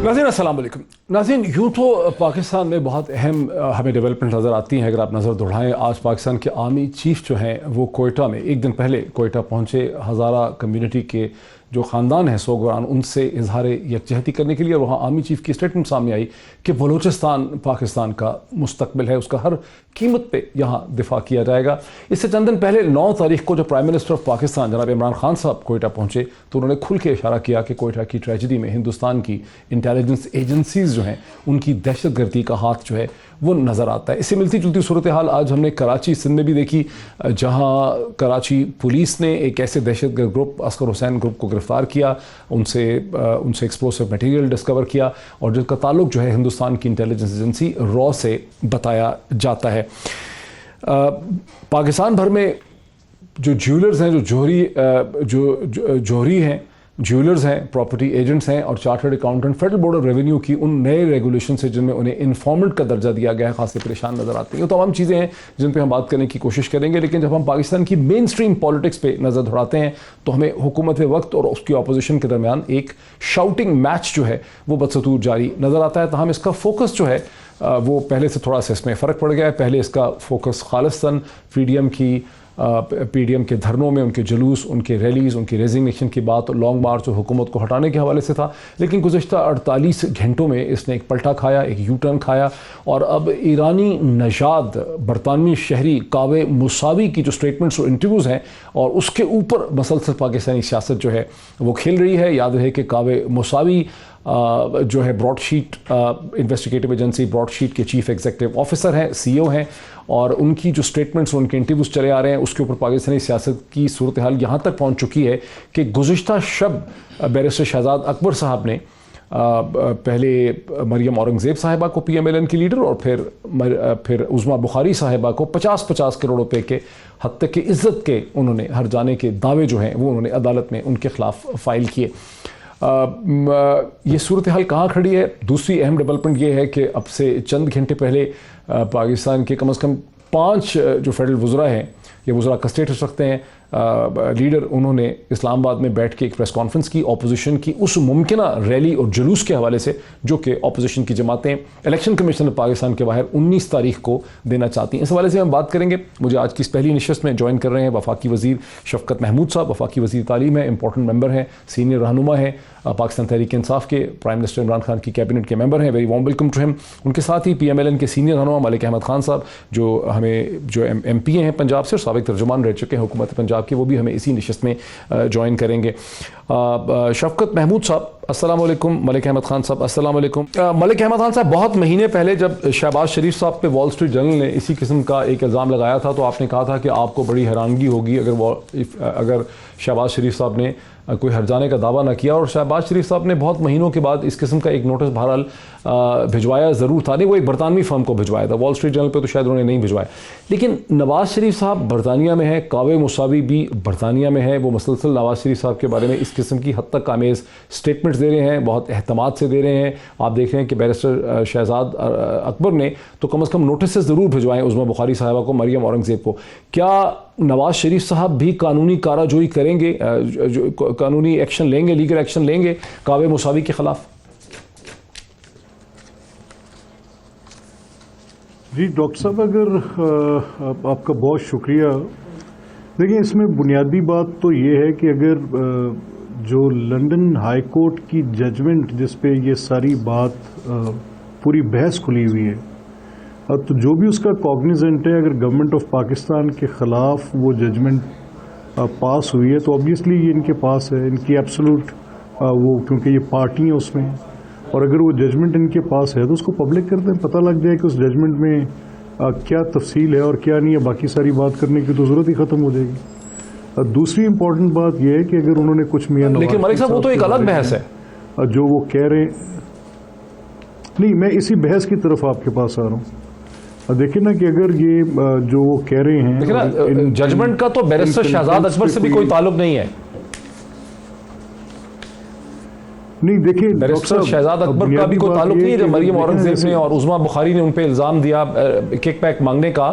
नाज़रीन अस्सलाम वालेकुम। नाज़रीन यूँ तो पाकिस्तान में बहुत अहम हमें डेवलपमेंट नज़र आती हैं। अगर आप नज़र दौड़ाएँ, आज पाकिस्तान के आर्मी चीफ जो हैं वो कोयटा में एक दिन पहले कोयटा पहुँचे। हज़ारा कम्युनिटी के जो ख़ानदान हैं सोगवान, उनसे इजहार यकजहती करने के लिए। और वहाँ आर्मी चीफ की स्टेटमेंट सामने आई कि बलूचिस्तान पाकिस्तान का मुस्तकबिल है, उसका हर कीमत पे यहाँ दिफा किया जाएगा। इससे चंद दिन पहले 9 तारीख को जब प्राइम मिनिस्टर ऑफ पाकिस्तान जनाब इमरान खान साहब कोयटा पहुँचे तो उन्होंने खुल के इशारा किया कि कोयटा की ट्रेजिडी में हिंदुस्तान की इंटेलिजेंस एजेंसीज़ जो हैं उनकी दहशतगर्दी का हाथ जो है वो नज़र आता है। इससे मिलती जुलती सूरत हाल आज हमने कराची सिंध में भी देखी, जहाँ कराची पुलिस ने एक ऐसे दहशतगर्द ग्रुप अस्कर हुसैन ग्रुप को गिरफ्तार किया, उनसे एक्सप्लोसिव मटेरियल डिस्कवर किया और जिसका ताल्लुक जो है हिंदुस्तान की इंटेलिजेंस एजेंसी रॉ से बताया जाता है। पाकिस्तान भर में जो ज्वेलर्स हैं, जो जोहरी हैं, ज्वेलर्स हैं, प्रॉपर्टी एजेंट्स हैं और chartered accountant federal board of revenue की उन नए रेगुलेशन से जिनमें उन्हें इन्फॉर्मेंट का दर्जा दिया गया है खासे परेशान नज़र आते हैं। तो तमाम चीज़ें हैं जिन पे हम बात करने की कोशिश करेंगे। लेकिन जब हम पाकिस्तान की मेन स्ट्रीम पॉलिटिक्स पे नज़र दौड़ाते हैं तो हमें हुकूमत वक्त और उसकी अपोजिशन के दरमियान एक शाउटिंग मैच जो है वो बदस्तूर जारी नज़र आता है। तमाम इसका फोकस जो है वो पहले से थोड़ा सा इसमें फ़र्क पड़ गया है। पहले इसका फोकस खालिस्तान पीडीएम के धरनों में उनके जुलूस, उनके रैलीज़, उनकी रेजिग्नेशन की बात और लॉन्ग मार्च और हुकूमत को हटाने के हवाले से था। लेकिन गुज़श्ता 48 घंटों में इसने एक पलटा खाया, एक यू टर्न खाया और अब ईरानी नजाद बरतानवी शहरी कावे मुसावी की जो स्टेटमेंट्स और इंटरव्यूज़ हैं और उसके ऊपर मसलसल पाकिस्तानी सियासत जो है वो खेल रही है। याद रहे कि कावे मुसावी जो है ब्रॉडशीट इन्वेस्टिगेटिव एजेंसी ब्रॉडशीट के चीफ एग्जीक्यूटिव ऑफिसर हैं, सीईओ हैं और उनकी जो स्टेटमेंट्स उनके इंटरव्यूज़ चले आ रहे हैं उसके ऊपर पाकिस्तानी सियासत की सूरत हाल यहाँ तक पहुँच चुकी है कि गुज़श्ता शब बैरिस्टर शहजाद अकबर साहब ने पहले मरियम औरंगज़ेब साहिबा को PMLN की लीडर और फिर उज़मा बुखारी साहिबा को 50-50 करोड़ रुपए के हद तक की इज्जत के उन्होंने हर जाने के दावे जो हैं वो उन्होंने अदालत में उनके ख़िलाफ़ फ़ाइल किए। ये सूरत हाल कहाँ खड़ी है? दूसरी अहम डेवलपमेंट ये है कि अब से चंद घंटे पहले पाकिस्तान के कम से कम 5 जो फेडरल वज़रा हैं, ये वज़रा का स्टेटस रखते हैं, लीडर, उन्होंने इस्लामाबाद में बैठ के एक प्रेस कॉन्फ्रेंस की अपोजिशन की उस मुमकिना रैली और जुलूस के हवाले से जो कि अपोजिशन की जमातें इलेक्शन कमीशन पाकिस्तान के बाहर 19 तारीख को देना चाहती हैं। इस हवाले से हम बात करेंगे। मुझे आज की इस पहली नशस्त में ज्वाइन कर रहे हैं वफाकी वज़ीर शफ़कत महमूद साहब। वफाकी वज़ीर तालीम है, इंपॉर्टेंट मेंबर हैं, सीनियर रहनुमा है पाकिस्तान तहरीक इंसाफ के, प्राइम मिनिस्टर इमरान खान की कैबिनेट के मेंबर हैं। Very warm welcome to him. उनके साथ ही PMLN के सीनियर रहनुमा मलिक अहमद खान साहब जो MP हैं पंजाब से और साबिक तर्जुमान रह चुके हैं हुकूमत पंजाब के, वो भी हमें इसी नशस्त में ज्वाइन करेंगे। शफ़कत महमूद साहब अस्सलाम वालेकुम, मलिक अहमद खान साहब अस्सलाम वालेकुम। मलिक अहमद खान साहब, बहुत महीने पहले जब शहबाज शरीफ साहब पे वॉल स्ट्रीट जर्नल ने इसी किस्म का एक इल्ज़ाम लगाया था तो आपने कहा था कि आपको बड़ी हैरानगी होगी अगर शहबाज शरीफ साहब ने कोई हर्जाने का दावा ना किया। और शहबाज शरीफ साहब ने बहुत महीनों के बाद इस किस्म का एक नोटिस बहरहाल भिजवाया ज़रूर था। नहीं, वो एक बरतानवी फर्म को भिजवाया था, वॉल स्ट्रीट जर्नल पे तो शायद उन्होंने नहीं भिजवाया। लेकिन नवाज़ शरीफ साहब बरतानिया में है, कावे मुसावी भी बरतानिया में है, वो मसलसल नवाज़ शरीफ साहब के बारे में इस किस्म की हद तक आमेज़ स्टेटमेंट्स दे रहे हैं, बहुत एहतमाद से दे रहे हैं। आप देख रहे हैं कि बैरिस्टर शहजाद अकबर ने तो कम से कम नोटिस ज़रूर भिजवाएँ उज़मा बुखारी साहिबा को, मरियम औरंगज़ेब को। क्या नवाज़ शरीफ साहब भी कानूनी काराजोई करेंगे, कानूनी एक्शन लेंगे, लीगल एक्शन लेंगे कावे मुसावी के ख़िलाफ़? जी डॉक्टर साहब, अगर आपका बहुत शुक्रिया। देखिए, इसमें बुनियादी बात तो ये है कि अगर जो लंदन हाई कोर्ट की जजमेंट जिस पे ये सारी बात पूरी बहस खुली हुई है, तो जो भी उसका कॉग्निजेंट है, अगर गवर्नमेंट ऑफ पाकिस्तान के ख़िलाफ़ वो जजमेंट पास हुई है तो ऑब्वियसली ये इनके पास है, इनकी एब्सोल्यूट वो, क्योंकि ये पार्टी है उसमें, और अगर वो जजमेंट इनके पास है तो उसको पब्लिक कर दें, पता लग जाए कि उस जजमेंट में क्या तफसील है और क्या नहीं है। बाकी सारी बात करने की तो ज़रूरत ही ख़त्म हो जाएगी। दूसरी इंपॉर्टेंट बात यह है कि अगर उन्होंने कुछ मियां नवाज़, लेकिन मलिक साहब वो तो एक अलग बहस है जो वो कह रहे हैं। नहीं, मैं इसी बहस की तरफ आपके पास आ रहा हूँ। देखिए ना कि अगर ये जो वो कह रहे हैं, देखिए ना, जजमेंट का तो बैरिस्टर शहजाद अकबर से भी कोई ताल्लुक नहीं है। नहीं, देखिए बैरिस्टर शहजाद अकबर का भी कोई ताल्लुक नहीं है। जब मरियम औरंगज़ेब ने और उज़मा बुखारी ने उन पर इल्ज़ाम दिया किक बैक मांगने का,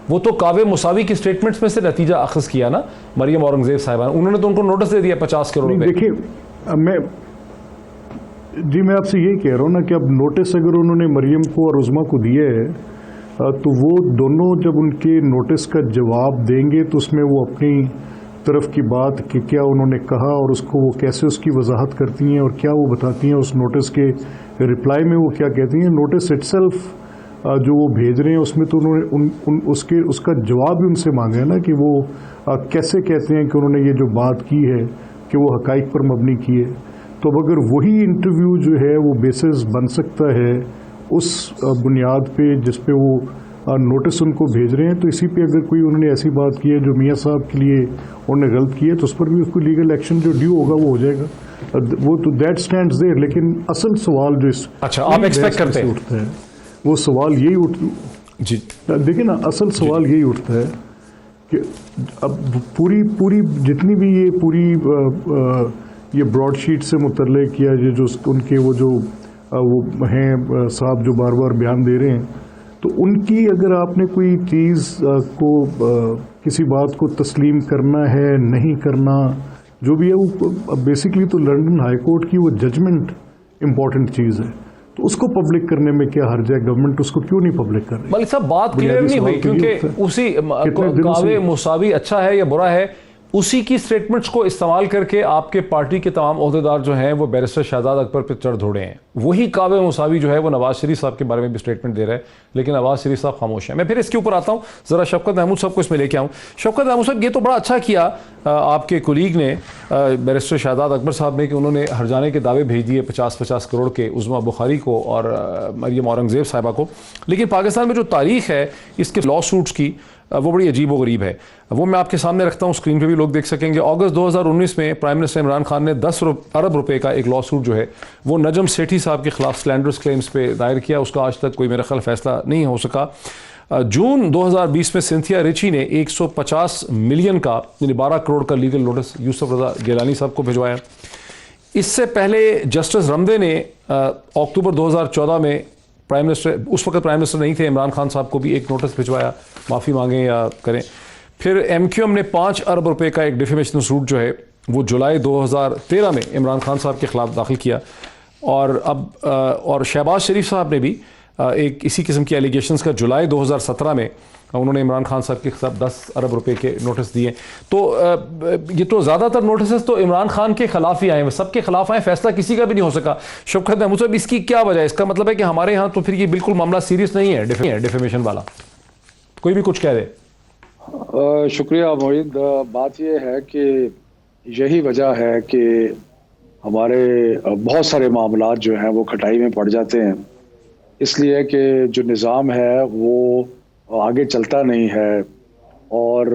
वो तो कावे मुसावी की स्टेटमेंट्स में से नतीजा अखज़ किया ना मरियम औरंगज़ेब साहिबा, उन्होंने तो उनको नोटिस दे दिया 50 करोड़ रुपए। देखिए, जी मैं आपसे यही कह रहा हूँ ना कि अब नोटिस अगर उन्होंने मरियम को और उज़मा को दिए है तो वो दोनों जब उनके नोटिस का जवाब देंगे तो उसमें वो अपनी तरफ की बात कि क्या उन्होंने कहा और उसको वो कैसे उसकी वजाहत करती हैं और क्या वो बताती हैं उस नोटिस के रिप्लाई में वो क्या कहती हैं। नोटिस इटसेल्फ जो वो भेज रहे हैं उसमें तो उन्होंने उसका जवाब भी उनसे मांगा है ना कि वो कैसे कहते हैं कि उन्होंने ये जो बात की है कि वो हकाइक पर मबनी की है। तो अब अगर वही इंटरव्यू जो है वो बेसिस बन सकता है उस बुनियाद पे जिस पे वो नोटिस उनको भेज रहे हैं, तो इसी पे अगर कोई उन्होंने ऐसी बात की है जो मियाँ साहब के लिए उन्होंने गलत की है तो उस पर भी उसको लीगल एक्शन जो ड्यू होगा वो हो जाएगा, वो तो दैट स्टैंड्स देयर। लेकिन असल सवाल जो इस अच्छा आप एक्सपेक्ट करते हैं उठता है वो सवाल यही जी देखिए ना, असल सवाल यही उठता है कि अब पूरी जितनी भी ये पूरी ये ब्रॉडशीट से मुतल्लिक या ये जो उनके वो जो वो हैं साहब जो बार बार बयान दे रहे हैं, तो उनकी अगर आपने कोई चीज़ को किसी बात को तस्लीम करना है नहीं करना जो भी है वो बेसिकली तो लंदन हाई कोर्ट की वो जजमेंट इम्पॉर्टेंट चीज़ है, तो उसको पब्लिक करने में क्या हर्ज है? गवर्नमेंट उसको क्यों नहीं पब्लिक कर रही? मलिक साहब बात क्लियर नहीं हुई क्योंकि उसी कावे मुसावी अच्छा है या बुरा है उसी की स्टेटमेंट्स को इस्तेमाल करके आपके पार्टी के तमाम ओहदेदार जो हैं वो बैरिस्टर शाहजाद अकबर पर चढ़ धोड़े हैं। वही कावे मुसावी जो है वो नवाज शरीफ साहब के बारे में भी स्टेटमेंट दे रहे हैं, लेकिन नवाज शरीफ साहब खामोश हैं। मैं फिर इसके ऊपर आता हूँ, ज़रा शफकत महमूद साहब को इसमें लेके आऊँ। शफकत महमूद साहब, ये तो बड़ा अच्छा किया आपके कुलीग ने बैरिस्टर शाहजाद अकबर साहब ने कि उन्होंने हरजाने के दावे भेज दिए 50-50 करोड़ के उज़मा बुखारी को और मरियम औरंगज़ेब साहिबा को, लेकिन पाकिस्तान में जो तारीख है इसके लॉ सूट्स की वो बड़ी अजीब व गरीब है। वो मैं आपके सामने रखता हूँ, स्क्रीन पे भी लोग देख सकेंगे। अगस्त 2019 में प्राइम मिनिस्टर इमरान खान ने 10 अरब रुपए का एक लॉ सूट जो है वो नजम सेठी साहब के खिलाफ स्लैंडरस क्लेम्स पे दायर किया। उसका आज तक कोई मेरा ख्याल फैसला नहीं हो सका। जून 2020 में सिंथिया रिची ने 150 मिलियन का यानी 12 करोड़ का लीगल नोटिस यूसुफ रजा गिलानी साहब को भिजवाया। इससे पहले जस्टिस रमदे ने अक्टूबर 2014 में प्राइम मिनिस्टर, उस वक्त प्राइम मिनिस्टर नहीं थे, इमरान खान साहब को भी एक नोटिस भिजवाया, माफ़ी मांगे या करें। फिर MQM ने 5 अरब रुपए का एक डिफेमेशन सूट जो है वो जुलाई 2013 में इमरान खान साहब के खिलाफ दाखिल किया। और अब और शहबाज शरीफ साहब ने भी एक इसी किस्म की एलिगेशंस का जुलाई 2017 में उन्होंने इमरान खान साहब के खिलाफ 10 अरब रुपए के नोटिस दिए। तो ये तो ज़्यादातर नोटिस तो इमरान खान के खिलाफ ही आए, सबके खिलाफ आए, फैसला किसी का भी नहीं हो सका। शफकत महमूद साहब, इसकी क्या वजह है? इसका मतलब है कि हमारे यहाँ तो फिर ये बिल्कुल मामला सीरियस नहीं है, डिफेमेशन वाला, कोई भी कुछ कह दे। शुक्रिया मोहित। बात यह है कि यही वजह है कि हमारे बहुत सारे मामला जो हैं वो खटाई में पड़ जाते हैं, इसलिए कि जो निज़ाम है वो आगे चलता नहीं है और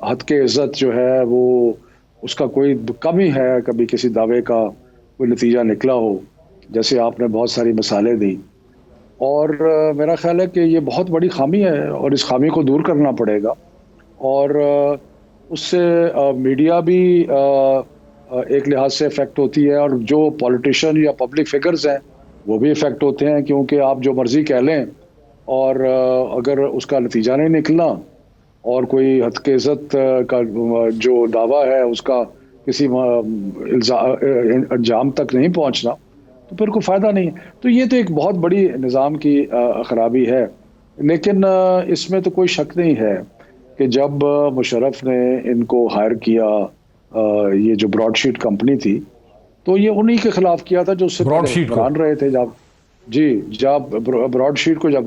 हद के इज़्ज़त जो है वो उसका कोई कम ही है कभी किसी दावे का कोई नतीजा निकला हो, जैसे आपने बहुत सारी मिसालें दी। और मेरा ख्याल है कि ये बहुत बड़ी खामी है और इस खामी को दूर करना पड़ेगा और उससे मीडिया भी एक लिहाज से इफ़ेक्ट होती है और जो पॉलिटिशियन या पब्लिक फिगर्स हैं वो भी इफ़ेक्ट होते हैं, क्योंकि आप जो मर्ज़ी कह लें और अगर उसका नतीजा नहीं निकलना और कोई हद के इज़्ज़त का जो दावा है उसका किसी अंजाम तक नहीं पहुंचना तो फिर कोई फ़ायदा नहीं है। तो ये तो एक बहुत बड़ी निज़ाम की ख़राबी है। लेकिन इसमें तो कोई शक नहीं है कि जब मुशर्रफ ने इनको हायर किया, ये जो ब्रॉडशीट कंपनी थी, तो ये उन्हीं के खिलाफ किया था जो उससे मान रहे थे। जब ब्रॉडशीट को जब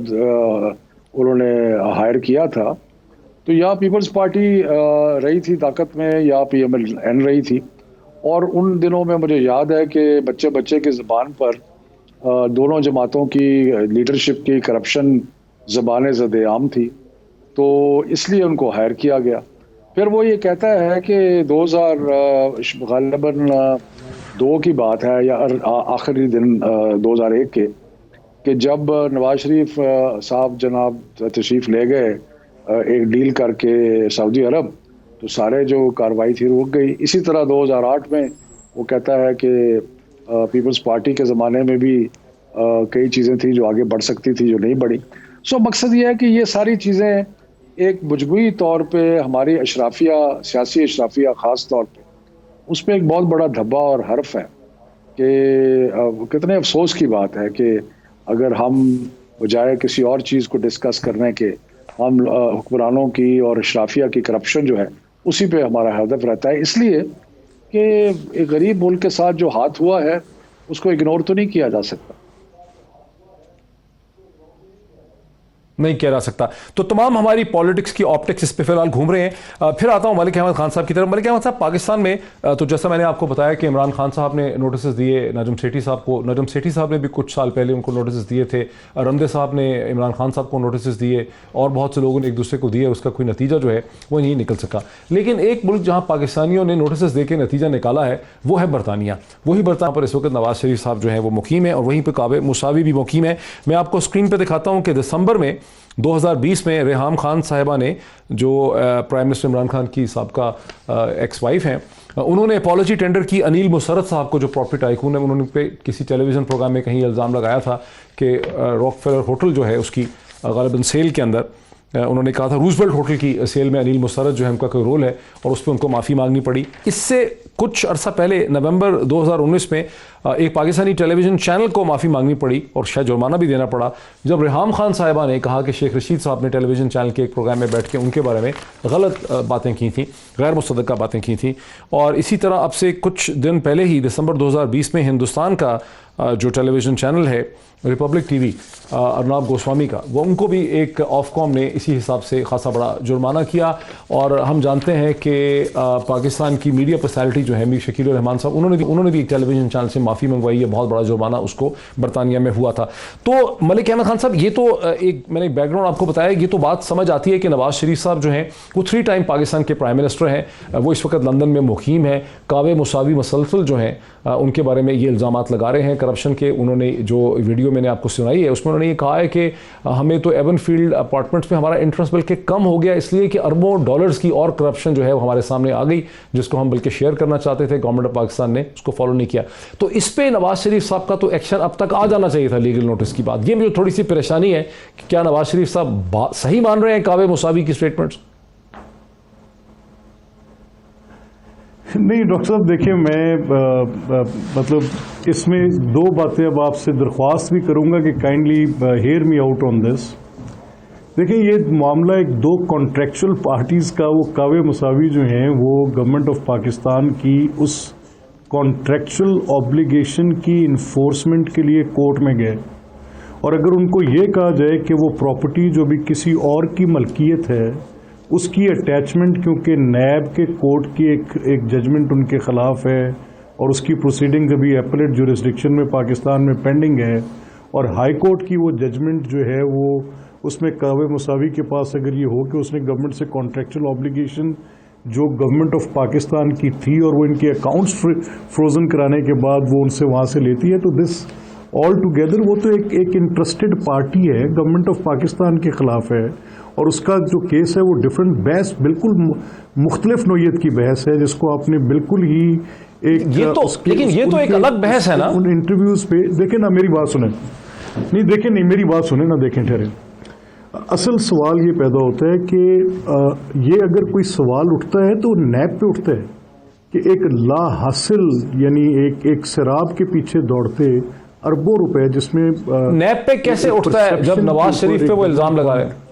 उन्होंने हायर किया था तो या पीपल्स पार्टी रही थी ताकत में या PMLN रही थी। और उन दिनों में मुझे याद है कि बच्चे बच्चे की ज़बान पर दोनों जमातों की लीडरशिप की करप्शन ज़बान ज़द-ए-आम थी, तो इसलिए उनको हायर किया गया। फिर वो ये कहता है कि 2000 ग़ालिबन 2 की बात है या आखिरी दिन 2001 के कि जब नवाज शरीफ साहब जनाब तशरीफ़ ले गए एक डील करके सऊदी अरब, तो सारे जो कार्रवाई थी रुक गई। इसी तरह 2008 में वो कहता है कि पीपल्स पार्टी के ज़माने में भी कई चीज़ें थी जो आगे बढ़ सकती थी जो नहीं बढ़ी। सो मकसद ये है कि ये सारी चीज़ें एक मजबूरी तौर पे हमारी अशराफिया, सियासी अशराफिया ख़ास तौर पे, उस पर एक बहुत बड़ा धब्बा और हर्फ है। कि कितने अफसोस की बात है कि अगर हम बजाय किसी और चीज़ को डिस्कस करने के हम हुक्मरानों की और अशराफिया की करप्शन जो है उसी पे हमारा हदफ रहता है, इसलिए कि एक गरीब मुल्क के साथ जो हाथ हुआ है उसको इग्नोर तो नहीं किया जा सकता। नहीं किया जा सकता। तो तमाम हमारी पॉलिटिक्स की ऑप्टिक्स इस पे फिलहाल घूम रहे हैं। फिर आता हूं मलिक अहमद खान साहब की तरफ। मलिक अहमद साहब, पाकिस्तान में तो जैसा मैंने आपको बताया कि इमरान खान साहब ने नोटिस दिए नजम सेठी साहब को। नजम सेठी साहब ने भी कुछ साल पहले उनको नोटिस दिए थे। रमदे साहब ने इमरान खान साहब को नोटिस दिए और बहुत से लोगों ने एक दूसरे को दिए। उसका कोई नतीजा जो है वो नहीं निकल सका। लेकिन एक मुल्क जहां पाकिस्तानियों ने नोटिस दे के नतीजा निकाला है वो है बरतानिया। वही बरतानिया पर इस वक्त नवाज शरीफ साहब जो है वो मुकीम है और वहीं पर काबे मुसावी भी मुकीम है। मैं आपको स्क्रीन पर दिखाता हूँ कि दिसंबर में 2020 में रेहाम खान साहिबा ने, जो प्राइम मिनिस्टर इमरान खान की साबका एक्स वाइफ हैं, उन्होंने अपॉलॉजी टेंडर की अनिल मुसरत साहब को, जो प्रॉपर्टी टाइकून है। उन्होंने पे किसी टेलीविज़न प्रोग्राम में कहीं इल्ज़ाम लगाया था कि रॉकफेलर होटल जो है उसकी गालिबन सेल के अंदर उन्होंने कहा था रूजवेल्ट होटल की सेल में अनिल मुसरत जो है उनका कोई रोल है और उस पर उनको माफ़ी मांगनी पड़ी। इससे कुछ अरसा पहले नवंबर 2019 में एक पाकिस्तानी टेलीविज़न चैनल को माफ़ी मांगनी पड़ी और शायद जुर्माना भी देना पड़ा जब रेहाम खान साहिबा ने कहा कि शेख रशीद साहब ने टेलीविज़न चैनल के एक प्रोग्राम में बैठ के उनके बारे में गलत बातें की थी, गैर मुसद्दक़ा बातें की थी। और इसी तरह अब से कुछ दिन पहले ही दिसंबर 2020 में हिंदुस्तान का जो टेलीविज़न चैनल है रिपब्लिक टीवी, अर्नब गोस्वामी का, वो उनको भी एक ऑफकॉम ने इसी हिसाब से खासा बड़ा जुर्माना किया। और हम जानते हैं कि पाकिस्तान की मीडिया पर्सनैलिटी जो है मीर शकील रहमान साहब, उन्होंने भी एक टेलीविज़न चैनल से माफ़ी मंगवाई है। बहुत बड़ा जुर्माना उसको बरतानिया में हुआ था। तो मलिक अहमद खान साहब, ये तो एक मैंने बैकग्राउंड आपको बताया, ये तो बात समझ आती है कि नवाज शरीफ साहब जो हैं वो 3 टाइम पाकिस्तान के प्राइम मिनिस्टर हैं। वो इस वक्त लंदन में मुकीम है। कावे मुसावी मसलसल जो हैं उनके बारे में ये इल्ज़ामात लगा रहे हैं करप्शन के। उन्होंने जो वीडियो मैंने आपको सुनाई है उसमें उन्होंने ये कहा है कि हमें तो एवन फील्ड अपार्टमेंट्स में हमारा इंटरेस्ट बल्कि कम हो गया इसलिए कि अरबों डॉलर्स की और करप्शन जो है वो हमारे सामने आ गई, जिसको हम बल्कि शेयर करना चाहते थे। गवर्नमेंट ऑफ पाकिस्तान ने उसको फॉलो नहीं किया। तो इस पे नवाज शरीफ साहब का तो एक्शन अब तक आ जाना चाहिए था, लीगल नोटिस की बात। ये मुझे थोड़ी सी परेशानी है कि क्या नवाज शरीफ साहब सही मान रहे हैं कावे मुसावी की स्टेटमेंट्स? नहीं डॉक्टर साहब, देखिए मैं मतलब इसमें 2 बातें अब आपसे दरख्वास्त भी करूंगा कि kindly hear me out on this. देखिए ये मामला एक 2 कॉन्ट्रेक्चुअल पार्टीज़ का, वो कावे मुसावी जो हैं वो गवर्नमेंट ऑफ पाकिस्तान की उस कॉन्ट्रेक्चुअल ऑब्लिगेशन की इन्फोर्समेंट के लिए कोर्ट में गए और अगर उनको ये कहा जाए कि वो प्रॉपर्टी जो भी किसी और की मलकियत है उसकी अटैचमेंट, क्योंकि नैब के कोर्ट की एक जजमेंट उनके ख़िलाफ़ है और उसकी प्रोसीडिंग अभी एपलेट जुरिस्डिक्शन में पाकिस्तान में पेंडिंग है और हाई कोर्ट की वो जजमेंट जो है वो उसमें कावे मुसावी के पास अगर ये हो कि उसने गवर्नमेंट से कॉन्ट्रेक्चुअल ऑब्लिगेशन जो गवर्नमेंट ऑफ पाकिस्तान की थी और वो इनके अकाउंट्स फ्रोजन कराने के बाद वो उनसे वहाँ से लेती है, तो दिस ऑल टुगेदर वो तो एक इंटरेस्टेड पार्टी है, गवर्नमेंट ऑफ पाकिस्तान के ख़िलाफ़ है और उसका जो केस है वो डिफरेंट बहस, बिल्कुल मुख्तलिफ नोयत की बहस है जिसको आपने बिल्कुल ही एक लेकिन ये तो एक अलग बहस है ना। उन इंटरव्यूज़ पे देखें ना, मेरी बात सुने, नहीं देखें, नहीं मेरी बात सुने ना, देखें ठहरे। असल सवाल ये पैदा होता है कि ये अगर कोई सवाल उठता है तो नैब पे उठता है कि एक ला हासिल यानी एक शराब के पीछे दौड़ते अरबों रुपए, जिसमें नैब पे कैसे उठता है जब नवाज शरीफ पे वो इल्ज़ाम लगा रहे हैं?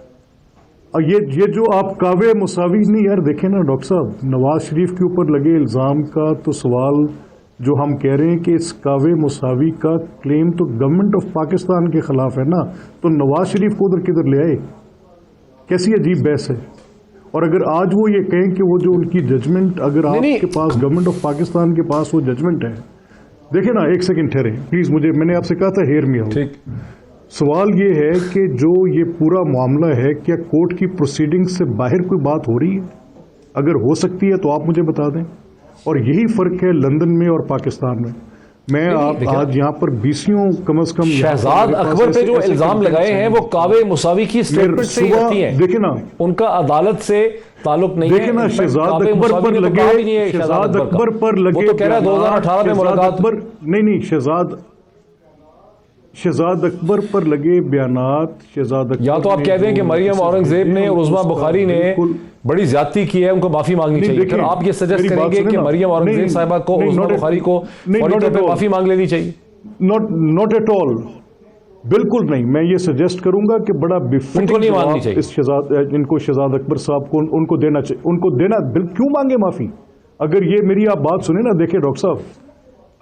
और ये जो आप कावे मुसावी, नहीं यार देखें ना डॉक्टर साहब, नवाज शरीफ के ऊपर लगे इल्ज़ाम का तो सवाल जो हम कह रहे हैं कि इस कावे मुसावी का क्लेम तो गवर्नमेंट ऑफ पाकिस्तान के खिलाफ है ना, तो नवाज शरीफ को उधर किधर ले आए? कैसी अजीब बहस है। और अगर आज वो ये कहें कि वो जो उनकी जजमेंट, अगर आपके पास गवर्नमेंट ऑफ पाकिस्तान के पास वो जजमेंट है, देखिए ना, एक सेकंड ठहरे प्लीज, मैंने आपसे कहा था हेयर मी आउट। ठीक, सवाल ये है कि जो ये पूरा मामला है, क्या कोर्ट की प्रोसीडिंग से बाहर कोई बात हो रही है? अगर हो सकती है तो आप मुझे बता दें। और यही फर्क है लंदन में और पाकिस्तान में। मैं आप आज यहाँ पर बीसियों कम से कम शहजाद अकबर पे जो इल्जाम लगाए हैं वो कावे मुसावी की स्टेटमेंट से ही आती हैं। देखे ना, उनका अदालत से ताल्लुक नहीं है। देखे ना, शहजाद अकबर पर लगे, शहजाद अकबर पर लगे, वो तो कह रहा है 2018 में मुलाकात पर, नहीं शहजाद, शहजाद अकबर पर लगे बयानात, शहजाद अकबर या तो आप कह दें कि मरियम औरंगजेब ने और उस्मा बुखारी ने बड़ी ज्यादती की है, उनको माफी मांगनी चाहिए, फिर आप ये सजेस्ट करेंगे कि मरियम औरंगजेब साहिबा को, उस्मा बुखारी को फौरी तौर पे माफी मांग लेनी चाहिए? नॉट एट ऑल, बिल्कुल नहीं। मैं ये सजेस्ट करूंगा कि बड़ा उनको नहीं मांगनी चाहिए, इनको शहजाद अकबर साहब को उनको देना चाहिए, उनको देना। क्यों मांगे माफी? अगर ये मेरी आप बात सुने ना, देखिए डॉक्टर साहब,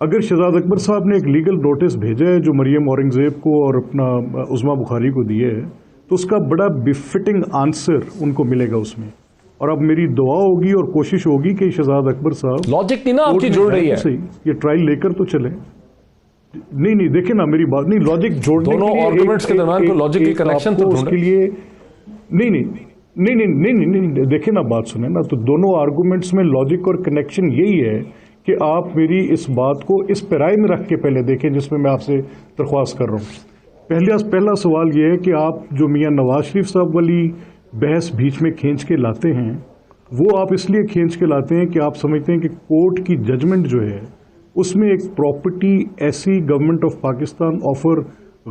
अगर शहजाद अकबर साहब ने एक लीगल नोटिस भेजा है जो मरियम औरंगजेब को और अपना उस्मा बुखारी को दिए है, तो उसका बड़ा बिफिटिंग आंसर उनको मिलेगा उसमें। और अब मेरी दुआ होगी और कोशिश होगी कि शहजाद अकबर साहब, लॉजिक नहीं ना आपकी जुड़ रही है, सही ये ट्रायल लेकर तो चले। नहीं देखिए ना मेरी बात, नहीं लॉजिक जोड़ने दोनों आर्गुमेंट्स के दरमियान को लॉजिक की कनेक्शन तो उसके लिए नहीं देखिए ना, बात सुने ना, तो दोनों आर्गुमेंट्स में लॉजिक और कनेक्शन यही है कि आप मेरी इस बात को इस पैराए में रख के पहले देखें जिसमें मैं आपसे दरख्वास्त कर रहा हूँ। पहला सवाल ये है कि आप जो मियां नवाज शरीफ साहब वाली बहस बीच में खींच के लाते हैं, वो आप इसलिए खींच के लाते हैं कि आप समझते हैं कि कोर्ट की जजमेंट जो है उसमें एक प्रॉपर्टी ऐसी गवर्नमेंट ऑफ पाकिस्तान ऑफर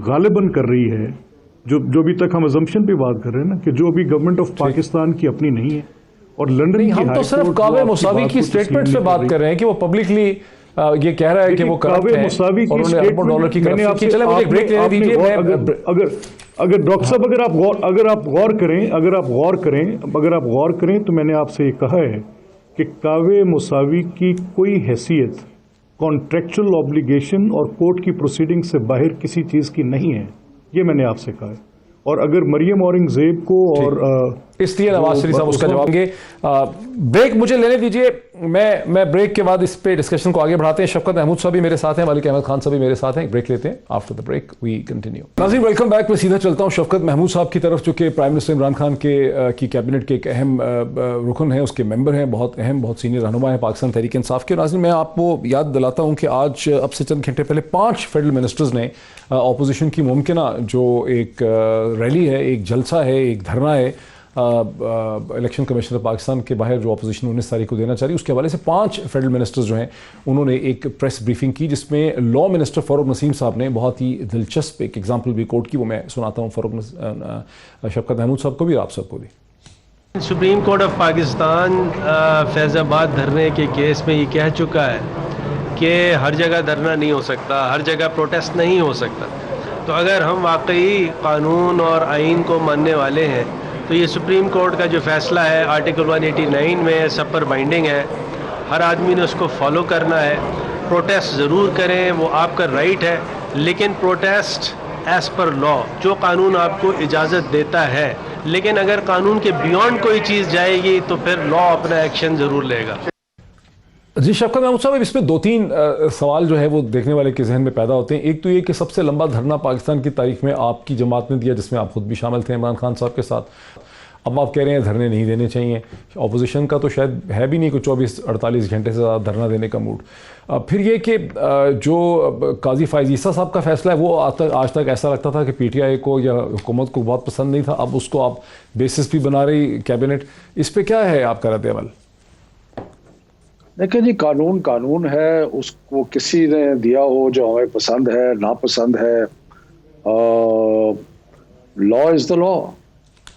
गालिबन कर रही है, जो अभी तक हम अजम्पशन पे बात कर रहे हैं ना, कि जो अभी गवर्नमेंट ऑफ पाकिस्तान की अपनी नहीं है। और लंदन की हम तो सिर्फ कावे मुसावी की स्टेटमेंट से बात कर रहे हैं कि वो पब्लिकली ये कह रहा है कि वो करप्ट है और उन्होंने अरबों डॉलर की करप्शन की। चले मुझे एक ब्रेक लेने दीजिए। अगर डॉक्टर साहब अगर आप गौर करें तो मैंने आपसे ये कहा है कि कावे मुसावी की कोई हैसियत कॉन्ट्रेक्चुअल ऑब्लिगेशन और कोर्ट की प्रोसीडिंग से बाहर किसी चीज की नहीं है, ये मैंने आपसे कहा है। और अगर मरियम औरंगजेब को और इसलिए नवाज शरीफ साहब उसका जवाब देंगे। ब्रेक मुझे लेने दीजिए, मैं ब्रेक के बाद इस पे डिस्कशन को आगे बढ़ाते हैं। शफकत महमूद साहब भी मेरे साथ हैं, मलिक अहमद खान साहब भी मेरे साथ हैं। एक ब्रेक लेते हैं, after the break we continue. नाज़रीन वेलकम बैक। मैं सीधा चलता हूं शफकत महमूद साहब की तरफ, जो कि प्राइम मिनिस्टर इमरान खान की कैबिनेट के एक अहम रुकन है, उसके मेंबर हैं, बहुत अहम, बहुत सीनियर रहनुमा है पाकिस्तान तहरीक इंसाफ के। नाज़रीन मैं आपको याद दिलाता हूँ कि आज अब से चंद घंटे पहले 5 फेडरल मिनिस्टर्स ने अपोजिशन की मुमकिना जो एक रैली है, एक जलसा है, एक धरना है इलेक्शन कमिश्नर पाकिस्तान के बाहर जो अपोजिशन 19 तारीख को देना चाह रही है, उसके हवाले से 5 फेडरल मिनिस्टर्स जो हैं उन्होंने एक प्रेस ब्रीफिंग की, जिसमें लॉ मिनिस्टर फारूक नसीम साहब ने बहुत ही दिलचस्प एक एग्जाम्पल भी कोट की। वो मैं सुनाता हूँ फारूक शफकत महमूद साहब को भी और आप सबको भी। Supreme court of Pakistan Faizabad धरने के केस में ये कह चुका है कि हर जगह धरना नहीं हो सकता, हर जगह प्रोटेस्ट नहीं हो सकता। तो अगर हम वाकई कानून और आइन को मानने वाले हैं तो ये सुप्रीम कोर्ट का जो फैसला है आर्टिकल 189 में सब पर बाइंडिंग है, हर आदमी ने उसको फॉलो करना है। प्रोटेस्ट ज़रूर करें, वो आपका राइट है, लेकिन प्रोटेस्ट एज़ पर लॉ, जो कानून आपको इजाज़त देता है। लेकिन अगर कानून के बियॉन्ड कोई चीज़ जाएगी तो फिर लॉ अपना एक्शन ज़रूर लेगा। जी शफकत महमूद साहब, इसमें 2-3 सवाल जो है वो देखने वाले के जहन में पैदा होते हैं। एक तो ये कि सबसे लंबा धरना पाकिस्तान की तारीख में आपकी जमात ने दिया, जिसमें आप खुद भी शामिल थे इमरान खान साहब के साथ। अब आप कह रहे हैं धरने नहीं देने चाहिए, अपोजिशन का तो शायद है भी नहीं कोई 24-48 घंटे से ज़्यादा धरना देने का मूड। फिर ये कि जो काजी फायज़ ईसा साहब का फैसला है वो आज तक ऐसा लगता था कि PTI को या हुकूमत को बहुत पसंद नहीं था, अब उसको आप बेसिस भी बना रही कैबिनेट, इस पर क्या है आपका रद्द अमल? देखिए जी, कानून है, उसको किसी ने दिया हो जो हमें पसंद है नापसंद है, लॉ इज़ द लॉ।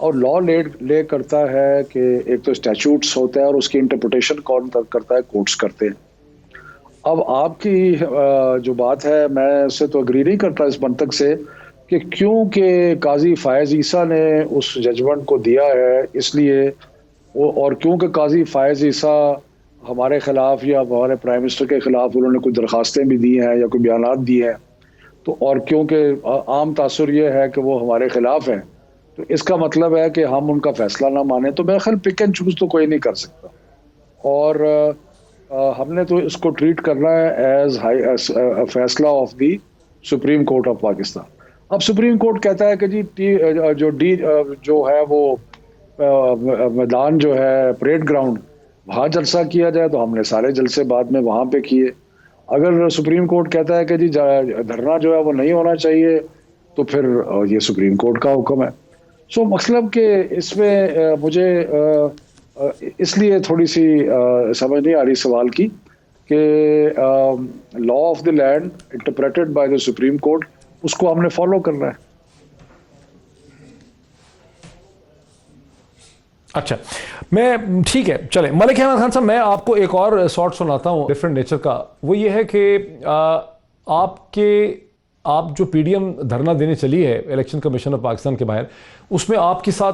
और लॉ ले करता है कि एक तो स्टैट्यूट्स होता है और उसकी इंटरप्रिटेशन कौन करता है, कोर्ट्स करते हैं। अब आपकी जो बात है, मैं उससे तो अग्री नहीं करता इस मंतक से कि क्योंकि काजी फायज़ ईसा ने उस जजमेंट को दिया है इसलिए वो, और क्योंकि काजी फायज़ ईसा हमारे खिलाफ या हमारे प्राइम मिनिस्टर के खिलाफ उन्होंने कुछ दरखास्तें भी दी हैं या कोई बयानात दिए हैं, तो और क्योंकि आम तासुर ये है कि वो हमारे खिलाफ हैं, तो इसका मतलब है कि हम उनका फैसला ना माने। तो मेरा ख्याल पिक एंड चूज तो कोई नहीं कर सकता, और हमने तो इसको ट्रीट करना है एज फैसला of the supreme court of Pakistan. अब सुप्रीम कोर्ट कहता है कि जी जो है वो मैदान जो है परेड ग्राउंड, वहाँ जलसा किया जाए, तो हमने सारे जलसे बाद में वहाँ पे किए। अगर सुप्रीम कोर्ट कहता है कि जी धरना जो है वो नहीं होना चाहिए, तो फिर ये सुप्रीम कोर्ट का हुक्म है। सो मतलब कि इसमें मुझे इसलिए थोड़ी सी समझ नहीं आ रही सवाल की कि law of the land interpreted by the supreme court उसको हमने फॉलो करना है। अच्छा, मैं ठीक है, चले मलिक अहमद खान साहब, मैं आपको एक और शॉर्ट सुनाता हूँ डिफरेंट नेचर का। वो ये है कि आप जो पीडीएम धरना देने चली है इलेक्शन कमीशन ऑफ पाकिस्तान के बाहर, उसमें आपके साथ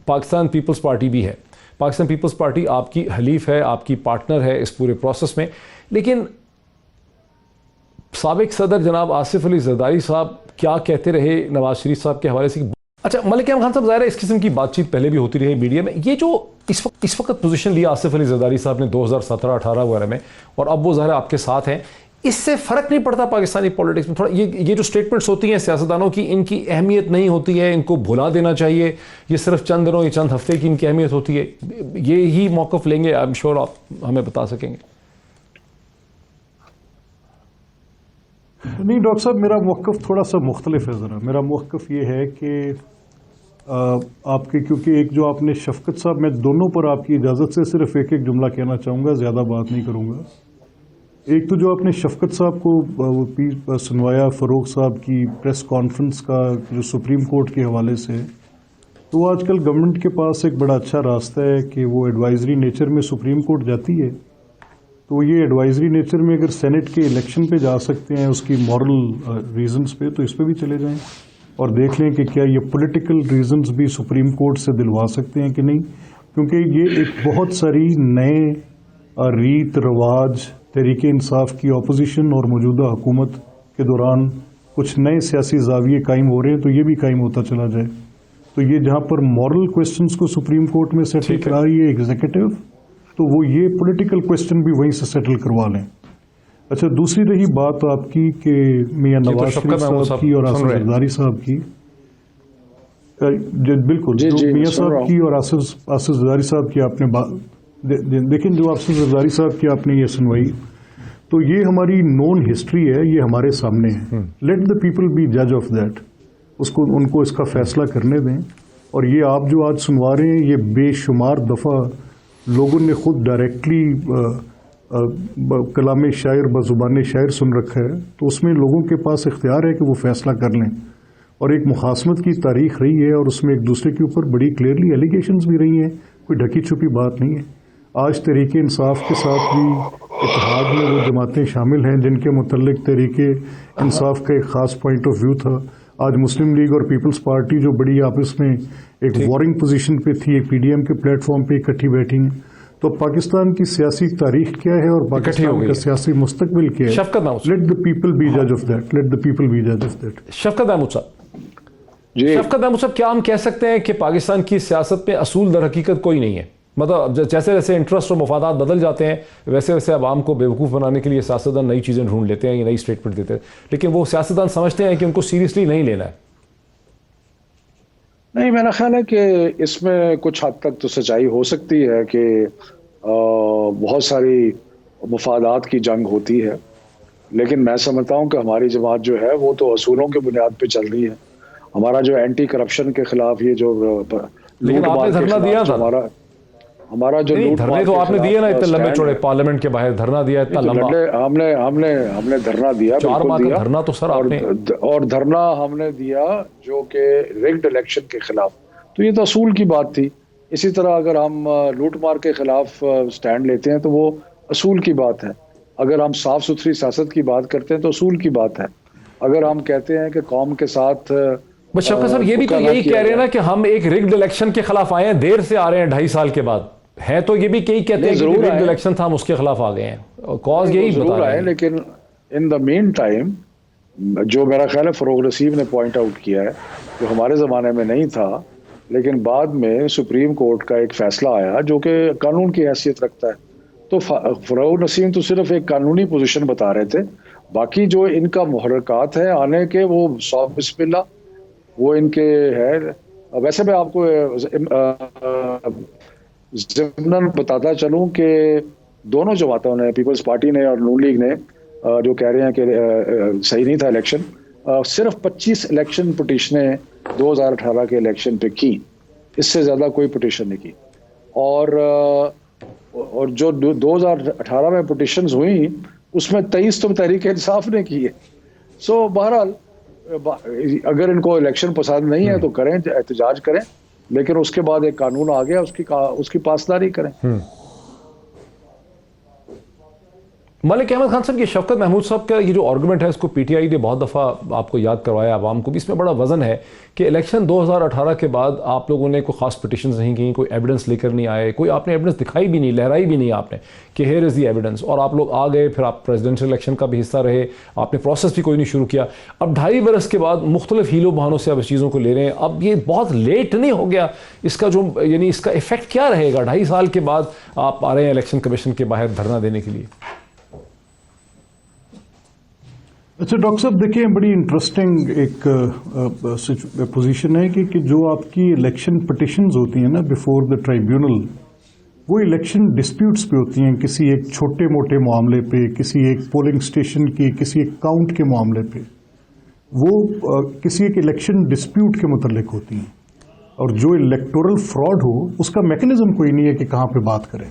पाकिस्तान पीपल्स पार्टी भी है। पाकिस्तान पीपल्स पार्टी आपकी हलीफ है, आपकी पार्टनर है इस पूरे प्रोसेस में। लेकिन साबिक सदर जनाब आसिफ अली जरदारी साहब क्या कहते रहे नवाज शरीफ साहब के हवाले से। अच्छा मलिक अहमद खान साहब, ज़ाहिर है इस किस्म की बातचीत पहले भी होती रही मीडिया में। ये जो इस वक्त पोजीशन लिया आसिफ अली जरदारी साहब ने 2017-18 वगैरह में, और अब वो ज़ाहिर है आपके साथ हैं, इससे फ़र्क नहीं पड़ता पाकिस्तानी पॉलिटिक्स में? थोड़ा ये जो स्टेटमेंट्स होती हैं सियासतदानों की, इनकी अहमियत नहीं होती है, इनको भुला देना चाहिए, ये सिर्फ चंद दिनों या चंद हफ्ते की इनकी अहमियत होती है, ये ही मौक़िफ़ लेंगे? आई एम श्योर आप हमें बता सकेंगे। नहीं डॉक्टर साहब, मेरा मौक़िफ़ थोड़ा सा मुख्तलिफ है ज़रा। मेरा मौक़िफ़ ये है कि आपके, क्योंकि एक जो आपने शफकत साहब, मैं दोनों पर आपकी इजाज़त से सिर्फ एक एक जुमला कहना चाहूँगा, ज़्यादा बात नहीं करूँगा। एक तो जो आपने शफकत साहब को सुनवाया फ़रूक साहब की प्रेस कॉन्फ्रेंस का जो सुप्रीम कोर्ट के हवाले से, तो आजकल गवर्नमेंट के पास एक बड़ा अच्छा रास्ता है कि वो एडवाइजरी नेचर में सुप्रीम कोर्ट जाती है। तो ये एडवाइजरी नेचर में अगर सेनेट के इलेक्शन पे जा सकते हैं उसकी मॉरल रीजंस पे, तो इस पे भी चले जाएं और देख लें कि क्या ये पॉलिटिकल रीजंस भी सुप्रीम कोर्ट से दिलवा सकते हैं कि नहीं। क्योंकि ये एक बहुत सारी नए रीत रवाज, तरीके इंसाफ की अपोजिशन और मौजूदा हुकूमत के दौरान कुछ नए सियासी जाविये कायम हो रहे हैं, तो ये भी कायम होता चला जाए। तो ये जहाँ पर मॉरल क्वेश्चंस को सुप्रीम कोर्ट में सेटल करा रही है एग्जीक्यूटिव, तो वो ये पॉलिटिकल क्वेश्चन भी वहीं से सेटल करवा लें। अच्छा, दूसरी रही बात आपकी कि मियां नवाज शरीफ साहब की और आसिफ जरदारी साहब की, बिल्कुल जो मियां साहब की और आसिफ जरदारी साहब की आपने बात देखें, जो आसिफ जरदारी साहब की आपने ये सुनवाई, तो ये हमारी नोन हिस्ट्री है, ये हमारे सामने है। लेट द पीपल बी जज ऑफ दैट, उनको इसका फैसला करने दें। और ये आप जो आज सुनवा रहे हैं, ये बेशुमार दफ़ा लोगों ने खुद डायरेक्टली कलाम शायर बज़ुबान शायर सुन रखा है, तो उसमें लोगों के पास इख्तियार है कि वो फैसला कर लें। और एक मुखासमत की तारीख रही है और उसमें एक दूसरे के ऊपर बड़ी क्लियरली एलिगेशंस भी रही हैं, कोई ढकी छुपी बात नहीं है। आज तहरीक इंसाफ के साथ भी इत्तेहाद में वो जमातें शामिल हैं जिनके मुतल्लिक तहरीक इंसाफ का एक ख़ास पॉइंट ऑफ व्यू था। आज मुस्लिम लीग और पीपल्स पार्टी जो बड़ी आपस में एक वॉरिंग पोजीशन पे थी, एक पीडीएम के प्लेटफॉर्म पे इकट्ठी बैठी हैं। तो पाकिस्तान की सियासी तारीख क्या है और पाकिस्तान का सियासी मुस्तकबिल क्या है? लेट द पीपल बी जज of that, let the people be जज ऑफ दैट। शफकत महमूद साहब, शफकत महमूद साहब, क्या हम कह सकते हैं कि पाकिस्तान की सियासत में असूल दर हकीकत कोई नहीं है? मतलब जैसे जैसे इंटरेस्ट और मफादात बदल जाते हैं, वैसे वैसे आवाम को बेवकूफ़ बनाने के लिए सियासतदान नई चीज़ें ढूंढ लेते हैं या नई स्टेटमेंट देते हैं, लेकिन वो सियासतदान समझते हैं कि उनको सीरियसली नहीं लेना है। नहीं, मेरा ख्याल है कि इसमें कुछ हद तक तो सच्चाई हो सकती है कि बहुत सारी मफादात की जंग होती है, लेकिन मैं समझता हूँ कि हमारी जमात जो है वो तो असूलों के बुनियाद पे चल रही है। हमारा जो एंटी करप्शन के खिलाफ ये जो लेकिन आपने धरना दिया था, हमारा जो धरने तो आपने दिए ना, इतने लंबे चौड़े पार्लियामेंट के बाहर धरना दिया, इतना लंबा हमने धरना दिया, 4 माह का धरना तो सर आपने, और धरना हमने दिया जो कि रिग्ड इलेक्शन के खिलाफ। तो ये तो असूल की बात थी। इसी तरह अगर हम लूट मार के खिलाफ स्टैंड लेते हैं तो वो असूल की बात है। अगर हम साफ सुथरी सियासत की बात करते हैं तो असूल की बात है। अगर हम कहते हैं कि कौम के साथ, बस शफकत सर ये भी तो यही कह रहे हैं ना कि हम एक रिग्ड इलेक्शन के खिलाफ आए हैं, देर से आ रहे हैं, 2.5 साल के बाद है, तो ये भी कई कहते हैं कि रिग्ड इलेक्शन था, हम उसके खिलाफ आ गए हैं, कॉज यही बता रहे हैं। लेकिन इन द मीन टाइम जो मेरा ख्याल है फ़रोग नसीम ने पॉइंट आउट किया है, जो हमारे ज़माने में नहीं था, लेकिन बाद में सुप्रीम कोर्ट का एक फैसला आया जो कि कानून की हैसियत रखता है। तो फ़रोग नसीम तो सिर्फ एक कानूनी पोजीशन बता रहे थे, बाकी जो इनका मुहर्रकात है आने के, वो सौब बिस्मिल्लाह वो इनके है। वैसे मैं आपको ज़िम्नन बताता चलूं कि दोनों जमातों ने, पीपल्स पार्टी ने और नून लीग ने, जो कह रहे हैं कि सही नहीं था इलेक्शन, सिर्फ 25 इलेक्शन पिटीशनें 2018 के इलेक्शन पे की, इससे ज़्यादा कोई पिटीशन नहीं की। और जो 2018 में पिटीशंस हुई उसमें 23 तो तहरीक इंसाफ ने की है। सो बहरहाल अगर इनको इलेक्शन पसंद नहीं है तो करें, एहतजाज करें, लेकिन उसके बाद एक कानून आ गया, उसकी पासदारी करें। मलिक अहमद खान साहब, ये शफकत महमूद साहब का ये जो आर्गुमेंट है, इसको पीटीआई ने बहुत दफ़ा आपको याद करवाया, आवाम को भी, इसमें बड़ा वजन है कि इलेक्शन 2018 के बाद आप लोगों ने कोई खास पिटिशंस नहीं की, कोई एविडेंस लेकर नहीं आए, कोई आपने एविडेंस दिखाई भी नहीं, लहराई भी नहीं आपने कि हेयर इज़ दी एविडेंस, और आप लोग आ गए, फिर आप प्रेसिडेंशियल इलेक्शन का भी हिस्सा रहे, आपने प्रोसेस भी कोई नहीं शुरू किया। अब 2.5 बरस के बाद मुख्तलिफ हीलो बहानों से आप इस चीज़ों को ले रहे हैं, अब ये बहुत लेट नहीं हो गया? इसका जो यानी इसका इफेक्ट क्या रहेगा 2.5 साल के बाद आप आ रहे हैं इलेक्शन कमीशन के बाहर धरना देने के लिए? अच्छा डॉक्टर साहब, देखिए बड़ी इंटरेस्टिंग एक पोजीशन है कि जो आपकी इलेक्शन पिटिशंस होती हैं ना बिफोर द ट्राइब्यूनल, वो इलेक्शन डिस्प्यूट्स पे होती हैं, किसी एक छोटे मोटे मामले पे, किसी एक पोलिंग स्टेशन की, किसी एक काउंट के मामले पे, वो किसी एक इलेक्शन डिस्प्यूट के मुतल्लिक होती हैं। और जो इलेक्टोरल फ्रॉड हो उसका मैकेनिज्म कोई नहीं है कि कहाँ पे बात करें।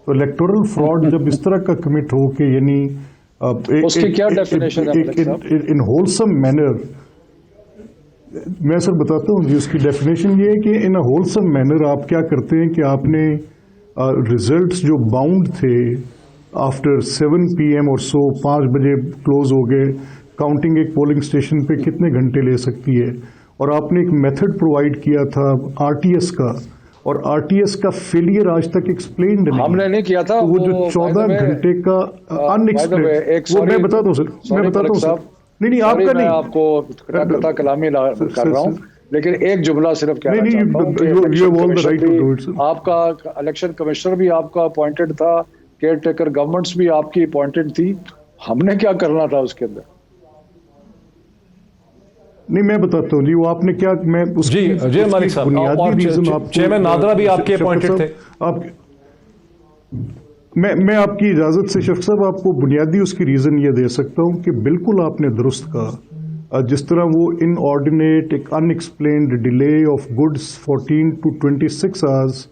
तो इलेक्टोरल फ्रॉड जब इस तरह का कमिट हो कि यानी उसकी क्या डेफिनेशन है इन होलसम मैनर, मैं सर बताता हूँ जी। उसकी डेफिनेशन ये है कि इन अ होलसम मैनर आप क्या करते हैं कि आपने रिजल्ट्स जो बाउंड थे आफ्टर 7 PM और सो 5 बजे क्लोज हो गए, काउंटिंग एक पोलिंग स्टेशन पे कितने घंटे ले सकती है, और आपने एक मेथड प्रोवाइड किया था RTS का, और RTS का फेलियर आज तक एक्सप्लेन्ड नहीं, हमने नहीं किया था। तो वो जो 14 घंटे का अनएक्सप्लेन्ड, वो मैं बताता हूँ सर, मैं बताता हूँ सर। नहीं आपका नहीं, आपको कथा कलामी कर रहा हूँ, लेकिन एक जुमला सिर्फ कहना चाहता हूँ कि आपका इलेक्शन कमिश्नर भी आपका अपॉइंटेड था, केयर टेकर गवर्नमेंट्स भी आपकी अपॉइंटेड थी, हमने क्या करना था उसके अंदर? नहीं मैं बताता हूँ जी, वो आपने क्या, मैं जी मालिक साहब, बुनियादी रीजन आप चेयरमैन नादरा भी आपके अपॉइंटेड थे। आप मैं आपकी इजाजत से शफ़क़ साहब आपको बुनियादी उसकी रीजन ये दे सकता हूँ कि बिल्कुल आपने दुरुस्त कहा, जिस तरह वो इनऑर्डिनेट एक unexplained delay of goods 14 to 26 hours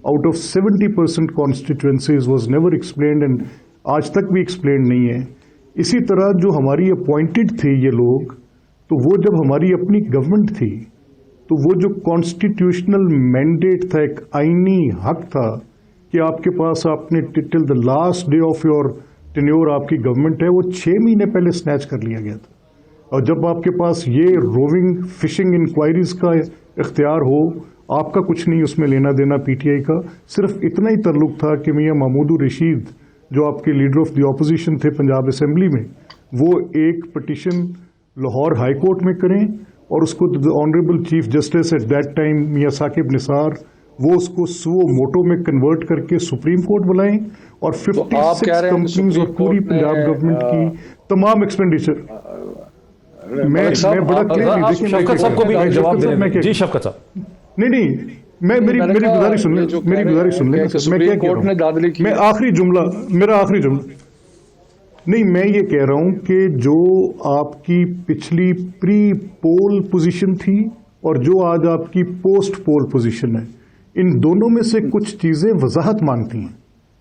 out of 70% constituencies was never explained, and आज तक भी एक्सप्लेन नहीं है। इसी तरह जो हमारी अपॉइंटेड थे ये लोग, तो वो जब हमारी अपनी गवर्नमेंट थी, तो वो जो कॉन्स्टिट्यूशनल मैंडेट था, एक आईनी हक था कि आपके पास आपने till the last day of your tenure आपकी गवर्नमेंट है, वो 6 महीने पहले स्नैच कर लिया गया था। और जब आपके पास ये रोविंग फिशिंग इंक्वायरीज का इख्तियार हो, आपका कुछ नहीं उसमें लेना देना पीटीआई का, सिर्फ इतना ही ताल्लुक था कि मियां महमूद रशीद जो आपके लीडर ऑफ द ऑपोजिशन थे पंजाब असेंबली में, वो एक पिटिशन लाहौर हाई कोर्ट में करें और उसको honourable chief justice at that time Mian Saqib Nisar, वो उसको सुओ मोटो में कन्वर्ट करके सुप्रीम कोर्ट बुलाएं, और 56 कंपनीज और पूरी पंजाब गवर्नमेंट की तमाम एक्सपेंडिचर, मैं बड़ा क्लियर शफकत साहब को भी जवाब देने जी शफकत साहब। नहीं मैं मेरी गुजारिश सुन लें, मेरी गुजारिश सुन लें, मैं क्या कह रहा हूँ, मैं आखिरी जुमला, मेरा आखिरी जुमला, नहीं मैं ये कह रहा हूं कि जो आपकी पिछली प्री पोल पोजीशन थी और जो आज आपकी पोस्ट पोल पोजीशन है, इन दोनों में से कुछ चीजें वजाहत मांगती हैं।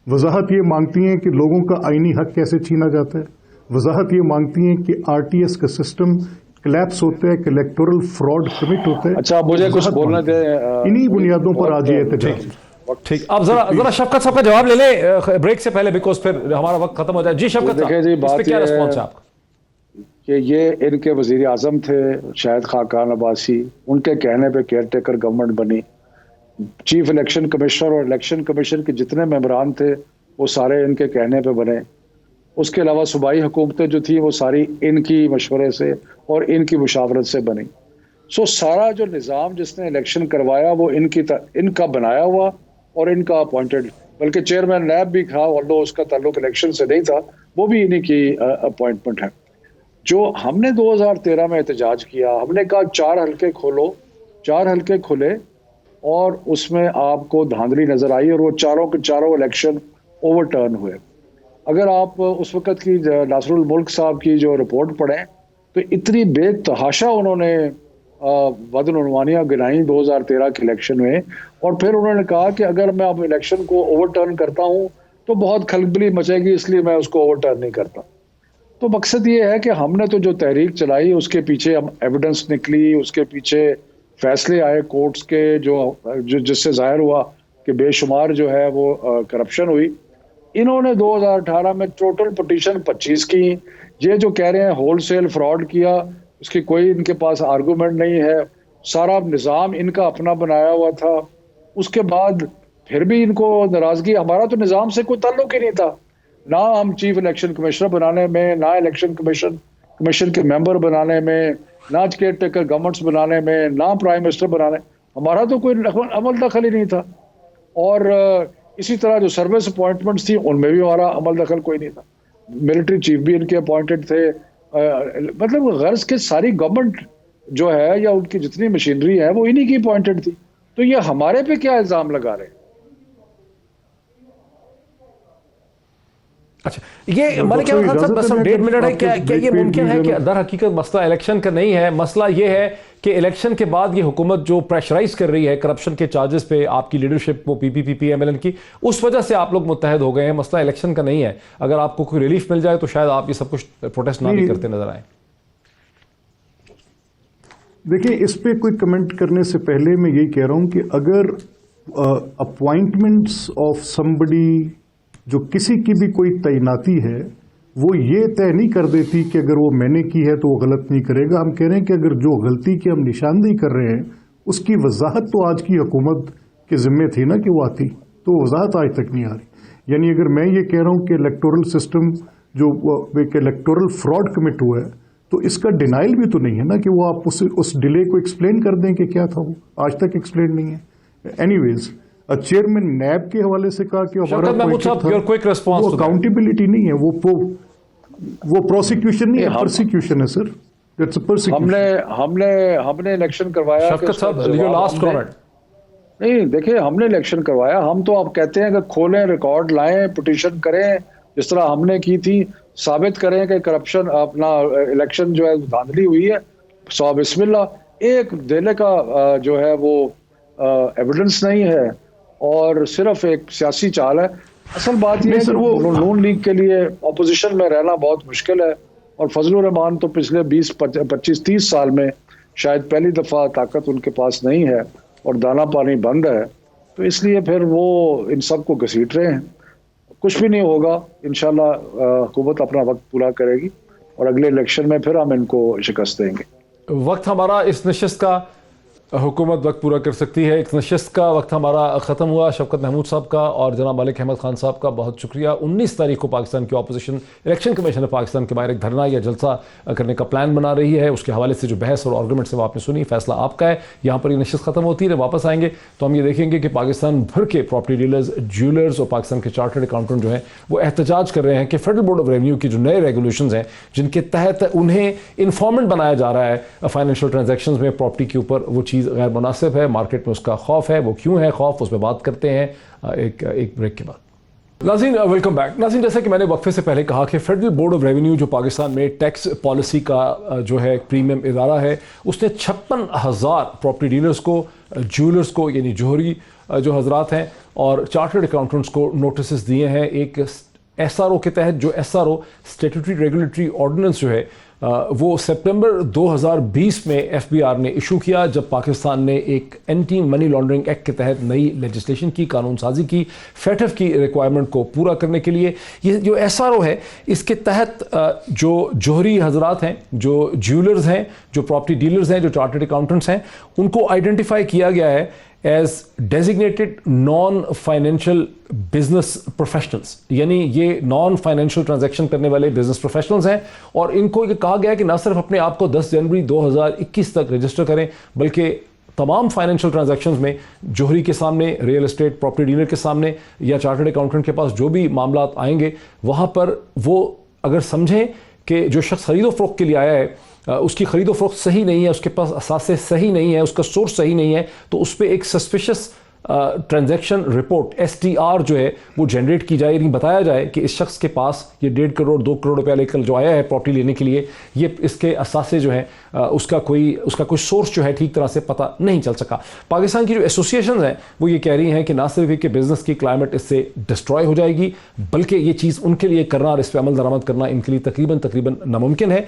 वजाहत ये मांगती हैं कि लोगों का आईनी हक कैसे छीना जाता है, वजाहत ये मांगती हैं कि RTS का सिस्टम कोलैप्स होता है, कि इलेक्टोरल फ्रॉड कमिट होता है। अच्छा मुझे कुछ बोलना दे, इन्हीं बुनियादों पर आज ये एहतजाज। ठीक, अब जरा शफकत साहब का जवाब ले ले ब्रेक से पहले, बिकॉज फिर हमारा वक्त खत्म हो जाए। जी शफकत साहब, इस पे क्या रिस्पॉन्स है आपका? कि ये इनके वजीर आजम थे शायद खाकान अब्बासी, उनके कहने पे केयर टेकर गवर्नमेंट बनी, चीफ इलेक्शन कमिश्नर और इलेक्शन कमीशन के जितने मेंबरान थे वो सारे इनके कहने पे बने, उसके अलावा सूबाई हुकूमतें जो थी वो सारी इनकी मशवरे से और इनकी मुशावरत से बनी। सो सारा जो निज़ाम जिसने इलेक्शन करवाया वो इनका बनाया हुआ और इनका अपॉइंटेड, बल्कि चेयरमैन नैब भी था, ऑल्दो उसका ताल्लुक इलेक्शन से नहीं था, वो भी इन्हीं की अपॉइंटमेंट है। जो हमने 2013 में एहतजाज किया, हमने कहा 4 हल्के खोलो, 4 हल्के खुले और उसमें आपको धांधली नजर आई और वो चारों के चारों इलेक्शन ओवरटर्न हुए। अगर आप उस वक़्त की नासरुल मुल्क साहब की जो रिपोर्ट पढ़ें तो इतनी बेतहाशा उन्होंने बदनुमानियाँ गिनाई 2013 के इलेक्शन में, और फिर उन्होंने कहा कि अगर मैं अब इलेक्शन को ओवरटर्न करता हूँ तो बहुत खलबली मचेगी, इसलिए मैं उसको ओवरटर्न नहीं करता। तो मकसद ये है कि हमने तो जो तहरीक चलाई उसके पीछे हम एविडेंस निकली, उसके पीछे फैसले आए कोर्ट्स के जो जिससे जाहिर हुआ कि बेशुमार जो है वो करप्शन हुई। इन्होंने 2018 में टोटल पिटीशन 25 की। ये जो कह रहे हैं होलसेल फ्रॉड किया, उसकी कोई इनके पास आर्गूमेंट नहीं है। सारा निज़ाम इनका अपना बनाया हुआ था। उसके बाद फिर भी इनको नाराजगी, हमारा तो निज़ाम से कोई ताल्लुक ही नहीं था। ना हम चीफ इलेक्शन कमिश्नर बनाने में, ना इलेक्शन कमीशन के मेंबर बनाने में, ना केयर टेकर गवर्नमेंट्स बनाने में, ना प्राइम मिनिस्टर बनाने, हमारा तो कोई अमल दखल ही नहीं था। और इसी तरह जो सर्विस अपॉइंटमेंट्स थी उनमें भी हमारा अमल दखल कोई नहीं था। मिलिट्री चीफ भी इनके अपॉइंटेड थे। मतलब गर्ज के सारी गवर्नमेंट जो है या उनकी जितनी मशीनरी है वो इन्हीं की अपॉइंटेड थी। तो ये हमारे पे क्या इल्जाम लगा रहे हैं? अच्छा, ये मलिक अहमद खान साहब बस 1.5 मिनट है, क्या ये मुमकिन है कि दर हकीकत मसला इलेक्शन का नहीं है, मसला ये है कि इलेक्शन के बाद ये हुकूमत जो प्रेशराइज कर रही है करप्शन के चार्जेस पे आपकी लीडरशिप को पीपीपी पीएमएलएन की, उस वजह से आप लोग मुत्तहद हो गए हैं, मसला इलेक्शन का नहीं है। अगर आपको कोई रिलीफ मिल जाए तो शायद आप ये सब कुछ प्रोटेस्ट ना भी करते नजर आए। देखिए, इस पे कोई कमेंट करने से पहले मैं यही कह रहा हूं कि अगर अपॉइंटमेंट्स ऑफ समबडी, जो किसी की भी कोई तैनाती है, वो ये तय नहीं कर देती कि अगर वो मैंने की है तो वो गलत नहीं करेगा। हम कह रहे हैं कि अगर जो गलती की हम निशानदेही कर रहे हैं उसकी वजाहत तो आज की हुकूमत के जिम्मे थी ना कि वो आती, तो वजाहत आज तक नहीं आ रही। यानी अगर मैं ये कह रहा हूँ कि इलेक्टोरल सिस्टम जो इलेक्टोरल फ्रॉड कमिट हुआ है, तो इसका डिनाइल भी तो नहीं है ना कि वो आप उस डिले को एक्सप्लेन कर दें कि क्या था, वो आज तक एक्सप्लेन नहीं है। एनीवेज, चेयरमैन नैब के हवाले से कहा कि वो अकाउंटेबिलिटी नहीं है, वो प्रोसिक्यूशन नहीं है, प्रोसिक्यूशन है सर। That's a prosecution. हमने इलेक्शन करवाया। Last comment. नहीं, देखिए, हमने इलेक्शन करवाया। हम तो आप कहते हैं कि खोलें, रिकॉर्ड लाएं, पिटीशन करें, जिस तरह हमने की थी, साबित करें कि करप्शन अपना इलेक्शन जो है धांधली हुई है। सो बिस्मिल्लाह, एक देने का जो है वो एविडेंस नहीं है और सिर्फ एक सियासी चाल है। असल बात यह है कि वो नून लीग के लिए ऑपोजिशन में रहना बहुत मुश्किल है। और फजलुर रहमान तो पिछले 20-25-30 साल में शायद पहली दफ़ा ताकत उनके पास नहीं है और दाना पानी बंद है, तो इसलिए फिर वो इन सब को घसीट रहे हैं। कुछ भी नहीं होगा, इंशाल्लाह हुकूमत अपना वक्त पूरा करेगी और अगले इलेक्शन में फिर हम इनको शिकस्त देंगे। वक्त हमारा इस नशिस्त का, हुकूमत वक्त पूरा कर सकती है, एक नशिस्त का वक्त हमारा ख़त्म हुआ। शफकत महमूद साहब का और जनाब मलिक अहमद खान साहब का बहुत शुक्रिया। 19 तारीख को पाकिस्तान की अपोजिशन इलेक्शन कमीशन पाकिस्तान के बाहर एक धरना या जलसा करने का प्लान बना रही है। उसके हवाले से जो बहस और आर्गूमेंट्स है आपने सुनी, फैसला आपका है। यहाँ पर ये नशिस्त ख़त्म होती है, वापस आएंगे तो हम ये देखेंगे कि पाकिस्तान भर के प्रॉपर्टी डीलर्स, ज्वेलर्स और पाकिस्तान के चार्टर्ड अकाउंटेंट जो हैं वो एहतजाज कर रहे हैं कि फेडरल बोर्ड ऑफ रेवेन्यू की जो नए रेगुलेशन हैं, जिनके तहत उन्हें इन्फॉर्मेंट बनाया जा रहा है फाइनेंशियल ट्रांजेक्शन में प्रॉपर्टी के ऊपर, वो चीज़ गैर मुनासिब है। मार्केट में उसका खौफ है। वो क्यों है खौफ, उस पर बात करते हैं एक ब्रेक के बाद। नाज़रीन, वेलकम बैक। नाज़रीन, जैसा कि मैंने वक्फे से पहले कहा कि फेडरल बोर्ड ऑफ रेवेन्यू जो पाकिस्तान में टैक्स पॉलिसी का जो है प्रीमियम इदारा है, उसने 56,000 प्रॉपर्टी डीलर्स को, ज्वेलर्स को, यानी जोहरी जो हजरात हैं और चार्टर्ड अकाउंटेंट्स को नोटिस दिए हैं। एक SRO के तहत, जो SRO स्टैट्यूटरी रेगुलेटरी ऑर्डिनेंस जो है वो सितंबर 2020 में FBR ने इशू किया, जब पाकिस्तान ने एक एंटी मनी लॉन्ड्रिंग एक्ट के तहत नई लेजिस्लेशन की, कानून साजी की, FATF की रिक्वायरमेंट को पूरा करने के लिए। ये जो SRO है, इसके तहत जो जोहरी हजरात हैं, जो ज्वेलर्स हैं, जो प्रॉपर्टी डीलर्स हैं, जो चार्टर्ड अकाउंटेंट्स हैं, उनको आइडेंटिफाई किया गया है as designated non financial business professionals, यानी ये नॉन फाइनेंशियल ट्रांजैक्शन करने वाले बिजनेस प्रोफेशनल्स हैं। और इनको ये कहा गया है कि ना सिर्फ अपने आप को 10 जनवरी 2021 तक रजिस्टर करें, बल्कि तमाम फाइनेंशियल ट्रांजैक्शंस में जोहरी के सामने, रियल एस्टेट प्रॉपर्टी डीलर के सामने या चार्टर्ड अकाउंटेंट के पास जो भी मामला आएंगे, वहाँ पर वो अगर समझें कि जो शख्स खरीदो फरोख्त के लिए आया है उसकी खरीदो फरोख्त सही नहीं है, उसके पास असासे सही नहीं है, उसका सोर्स सही नहीं है, तो उस पर एक सस्पिशियस ट्रांजैक्शन रिपोर्ट STR जो है वो जनरेट की जाए, नहीं बताया जाए कि इस शख्स के पास ये 1.5 करोड़ 2 करोड़ रुपया लेकर जो आया है प्रॉपर्टी लेने के लिए, ये इसके असासे जो है उसका कोई सोर्स जो है ठीक तरह से पता नहीं चल सका। पाकिस्तान की जो एसोसिएशन हैं वो ये कह रही हैं कि ना सिर्फ कि बिजनेस की क्लाइमेट इससे डिस्ट्रॉय हो जाएगी, बल्कि ये चीज़ उनके लिए करना और इस पर अमल दरामद करना इनके लिए तकरीबन नामुमकिन है।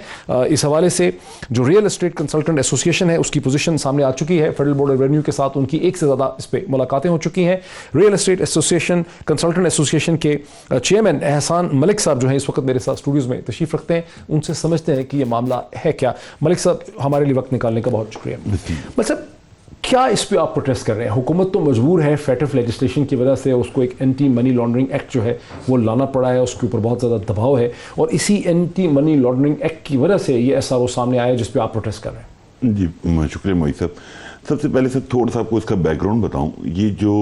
इस हवाले से जो रियल एस्टेट कंसल्टेंट एसोसिएशन है उसकी पोजीशन सामने आ चुकी है। फेडरल बोर्ड ऑफ रेवेन्यू के साथ उनकी एक से ज़्यादा इस पर मुलाकातें हो चुकी हैं। Real estate association consultant association के चेयरमैन एहसान मलिक साहब जो हैं इस वक्त मेरे साथ स्टूडियोज़ में तशरीफ़ रखते हैं, उनसे समझते हैं कि ये मामला है क्या। मलिक साहब, हमारे लिए वक्त निकालने का बहुत शुक्रिया। मतलब क्या इस पे आप प्रोटेस्ट कर रहे हैं? हुकूमत तो मजबूर है, फेटफ लेजिस्लेशन की वजह से उसको एक एंटी मनी लॉन्ड्रिंग एक्ट जो है वो लाना पड़ा है, उसके ऊपर बहुत ज़्यादा दबाव है, और इसी एंटी मनी लॉन्ड्रिंग एक्ट की वजह से ये SRO सामने आया जिस पे आप प्रोटेस्ट कर रहे हैं। जी शुक्रिया मोहित साहब। सबसे पहले सर थोड़ा सा आपको इसका बैकग्राउंड बताऊं। ये जो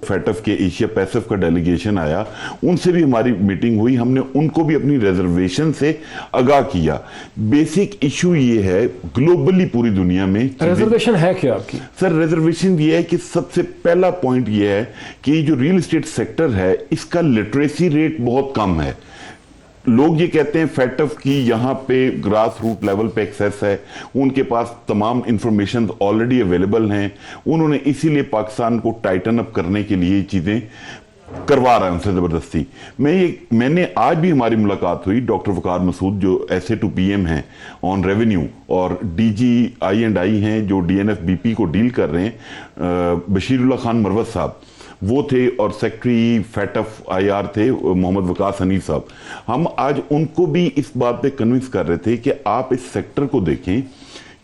फेटफ के एशिया पैसिफिक का डेलीगेशन आया, उनसे भी हमारी मीटिंग हुई, हमने उनको भी अपनी रिजर्वेशन से आगाह किया। बेसिक इशू ये है ग्लोबली पूरी दुनिया में रिजर्वेशन है क्या आपकी? सर रिजर्वेशन ये है कि सबसे पहला पॉइंट ये है कि जो रियल एस्टेट सेक्टर है इसका लिटरेसी रेट बहुत कम है। लोग ये कहते हैं फेटफ की यहाँ पे ग्रास रूट लेवल पे एक्सेस है, उनके पास तमाम इंफॉर्मेशन ऑलरेडी अवेलेबल हैं, उन्होंने इसीलिए पाकिस्तान को टाइटन अप करने के लिए चीजें करवा रहा है उनसे जबरदस्ती। मैंने आज भी हमारी मुलाकात हुई डॉक्टर वकार मसूद जो SA2PM हैं ऑन रेवेन्यू और DG I&I हैं जो DNFBP को डील कर रहे हैं, बशीरुल्लाह खान मरवत साहब वो थे, और सेक्रेटरी फेटफ IR थे मोहम्मद वकास हनीफ साहब। हम आज उनको भी इस बात पे कन्विंस कर रहे थे कि आप इस सेक्टर को देखें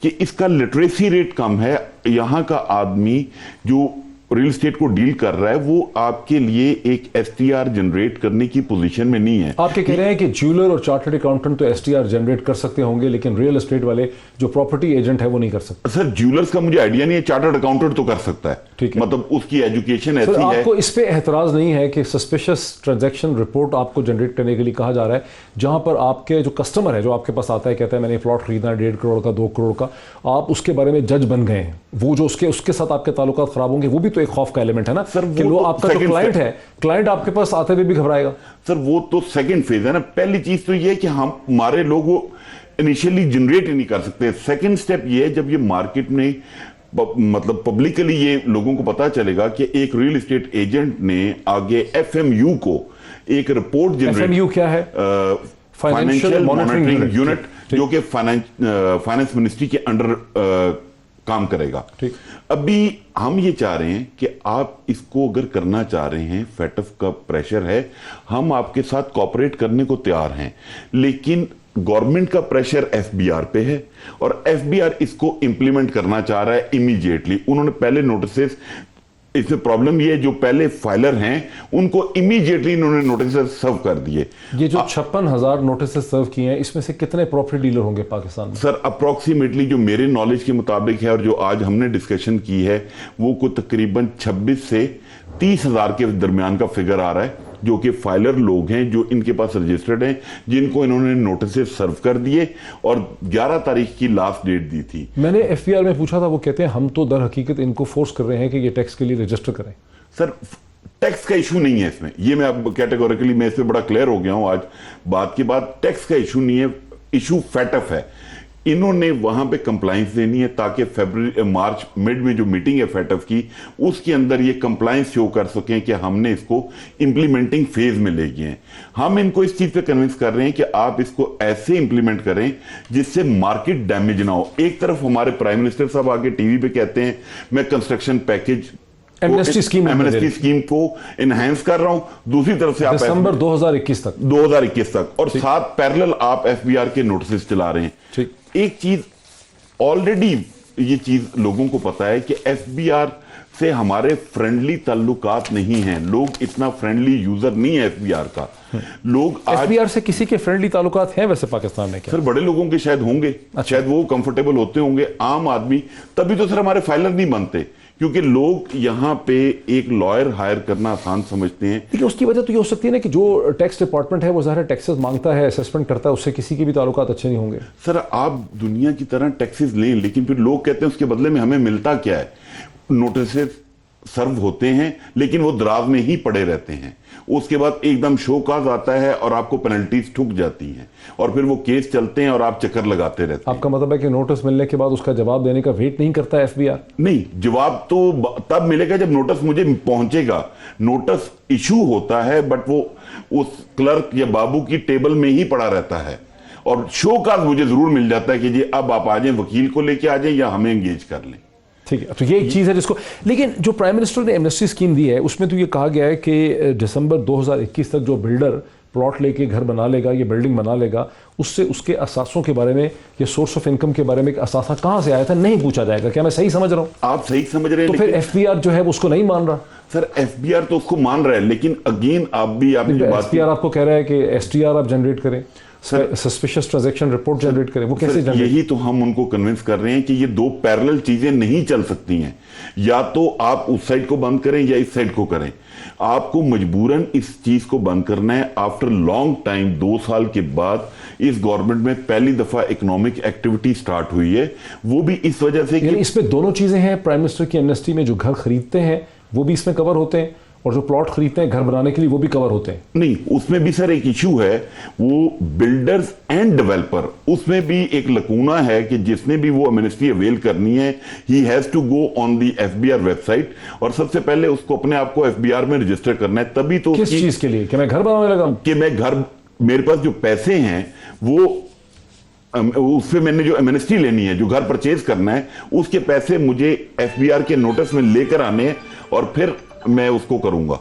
कि इसका लिटरेसी रेट कम है। यहाँ का आदमी जो रियल एस्टेट को डील कर रहा है वो आपके लिए एक STR जनरेट करने की पोजीशन में नहीं है। आप क्या कह रहे हैं कि ज्वेलर और चार्टर्ड अकाउंटेंट तो STR जनरेट कर सकते होंगे, लेकिन रियल एस्टेट वाले जो प्रॉपर्टी एजेंट है वो नहीं कर सकते? सर ज्वेलर्स का मुझे आइडिया नहीं है, चार्टर्ड अकाउंटेंट तो कर सकता है, ठीक है, मतलब उसकी एजुकेशन ऐसी है। आपको इस पे एतराज नहीं है कि सस्पिशियस ट्रांजैक्शन रिपोर्ट आपको जनरेट करने के लिए कहा जा रहा है, जहां पर आपके जो कस्टमर है जो आपके पास आता है कहता है मैंने प्लॉट खरीदना है 1.5 करोड़ का 2 करोड़ का, आप उसके बारे में जज बन गए हैं, वो जो उसके साथ आपके ताल्लुकात खराब होंगे, वो भी तो एक खौफ का एलिमेंट है ना सर। कि लो आपका जो क्लाइंट है, क्लाइंट आपके पास आते हुए भी घबराएगा। सर वो तो सेकंड फेज है ना। पहली चीज तो ये है कि हमारे लोग वो इनिशियली जनरेट ही नहीं कर सकते। सेकंड स्टेप ये है जब ये मार्केट में मतलब पब्लिकली ये लोगों को पता चलेगा कि एक रियल एस्टेट एजेंट ने आगे FMU को एक रिपोर्ट जनरेट, FMU क्या है? फाइनेंशियल मॉनिटरिंग यूनिट, जो कि फाइनेंस मिनिस्ट्री के अंडर काम करेगा। ठीक। अभी हम ये चाह रहे हैं कि आप इसको अगर करना चाह रहे हैं, फेटफ का प्रेशर है, हम आपके साथ कोऑपरेट करने को तैयार हैं, लेकिन गवर्नमेंट का प्रेशर FBR पे है और FBR इसको इंप्लीमेंट करना चाह रहा है इमीडिएटली। उन्होंने पहले नोटिस, इसमें प्रॉब्लम ये जो पहले फाइलर हैं उनको इमीडिएटली इन्होंने नोटिस सर्व कर दिए। ये जो 56,000 नोटिस सर्व किए हैं इसमें से कितने प्रॉपर्टी डीलर होंगे पाकिस्तान में? सर अप्रोक्सीमेटली जो मेरे नॉलेज के मुताबिक है और जो आज हमने डिस्कशन की है वो को तकरीबन 26 से 30,000 के दरमियान का फिगर आ रहा है, जो कि फाइलर लोग हैं जो इनके पास रजिस्टर्ड हैं, जिनको इन्होंने नोटिस सर्व कर दिए और 11 तारीख की लास्ट डेट दी थी। मैंने FBR में पूछा था, वो कहते हैं हम तो दर हकीकत इनको फोर्स कर रहे हैं कि ये टैक्स के लिए रजिस्टर करें। सर टैक्स का इशू नहीं है इसमें, ये मैं अब कैटेगोरिकली मैं इस पे बड़ा क्लियर हो गया हूं आज बात के बाद। टैक्स का इशू नहीं है, इशू फेटफ है। इन्होंने वहां पे कंप्लाइंस देनी है ताकि मार्च मिड में जो मीटिंग है फेटफ की उसके अंदर ये कंप्लाइंस शो कर सकें कि हमने इसको इंप्लीमेंटिंग फेज में ले गए हैं। हम इनको इस चीज पे कन्विंस कर रहे हैं कि आप इसको ऐसे इंप्लीमेंट करें जिससे मार्केट डैमेज ना हो। एक तरफ हमारे प्राइम मिनिस्टर साहब आगे टीवी पे कहते हैं मैं कंस्ट्रक्शन पैकेज एमनेस्टी स्कीम को एनहांस कर रहा हूं, दूसरी तरफ से आप दिसंबर 2021 तक और साथ पैरेलल आप FBR के नोटिस चला रहे हैं। ठीक। एक चीज ऑलरेडी ये चीज लोगों को पता है कि FBR से हमारे फ्रेंडली ताल्लुकात नहीं हैं, लोग इतना फ्रेंडली यूजर नहीं है FBR का। लोग FBR से किसी के फ्रेंडली ताल्लुकात हैं वैसे पाकिस्तान में क्या? सर बड़े लोगों के शायद होंगे, शायद वो कंफर्टेबल होते होंगे, आम आदमी तभी तो सर हमारे फाइलर नहीं बनते, क्योंकि लोग यहाँ पे एक लॉयर हायर करना आसान समझते हैं। लेकिन उसकी वजह तो ये हो सकती है ना कि जो टैक्स डिपार्टमेंट है वो ज़ाहिर टैक्सेस मांगता है, असेसमेंट करता है, उससे किसी के भी ताल्लुकात अच्छे नहीं होंगे। सर आप दुनिया की तरह टैक्सेस लें, लेकिन फिर लोग कहते हैं उसके बदले में हमें मिलता क्या है? नोटिस, सर्व होते हैं, लेकिन वो दराज में ही पड़े रहते हैं। उसके बाद एकदम शोकाज आता है और आपको पेनल्टीज ठुक जाती हैं और फिर वो केस चलते हैं और आप चक्कर लगाते रहते हैं। आपका मतलब है कि नोटिस मिलने के बाद उसका जवाब देने का वेट नहीं करता है एफबीआर? नहीं, जवाब तो तब मिलेगा जब नोटिस मुझे पहुंचेगा। नोटिस इशू होता है बट वो उस क्लर्क या बाबू की टेबल में ही पड़ा रहता है और शो काज मुझे जरूर मिल जाता है कि जी अब आप आ जाएं, वकील को लेके आ जाएं या हमें एंगेज कर लें। ठीक है, तो ये एक चीज़ है जिसको, लेकिन जो प्राइम मिनिस्टर ने एमनेस्टी स्कीम दी है उसमें तो ये कहा गया है कि दिसंबर 2021 तक जो बिल्डर प्लॉट लेके घर बना लेगा, ये बिल्डिंग बना लेगा, उससे उसके असासों के बारे में या सोर्स ऑफ इनकम के बारे में असासा कहाँ से आया था नहीं पूछा जाएगा। क्या मैं सही समझ रहा हूँ? आप सही समझ रहे हैं। तो फिर एफबीआर जो है उसको नहीं मान रहा। सर एफबीआर तो उसको मान रहा है, लेकिन अगेन आपने जो बात एफबीआर आपको कह रहा है कि एसटीआर आप जनरेट करें, सस्पिशियस ट्रांजैक्शन रिपोर्ट जनरेट करें, वो कैसे जनरेट? यही तो हम उनको कन्विंस कर रहे हैं कि ये दो पैरेलल चीजें नहीं चल सकती हैं। या तो आप उस साइड को बंद करें या इस साइड को करें। आपको मजबूरन इस चीज को बंद करना है। आफ्टर लॉन्ग टाइम 2 साल के बाद इस गवर्नमेंट में पहली दफा इकोनॉमिक एक्टिविटी स्टार्ट हुई है, वो भी इस वजह से कि इसमें दोनों चीजें हैं। प्राइम मिनिस्टर की एमनेस्टी में जो घर खरीदते हैं वो भी इसमें कवर होते हैं और जो प्लॉट खरीदते हैं घर बनाने के लिए वो भी कवर होते हैं। नहीं, उसमें भी सर एक इशू है, वो बिल्डर्स एंड डेवलपर, उसमें भी एक लकूना है कि जिसने भी वो एमनेस्टी अवेल करनी है he has to go on the FBR website और सबसे पहले उसको अपने आप को एफबीआर में रजिस्टर करना है। तभी तो किस चीज के लिए? कि मैं घर बनाने लगा, कि मैं घर, मेरे पास जो पैसे हैं वो उससे मैंने जो एमनेस्टी लेनी है, जो घर परचेज करना है, उसके पैसे मुझे एफबीआर के नोटिस में लेकर आने हैं और फिर मैं उसको करूंगा।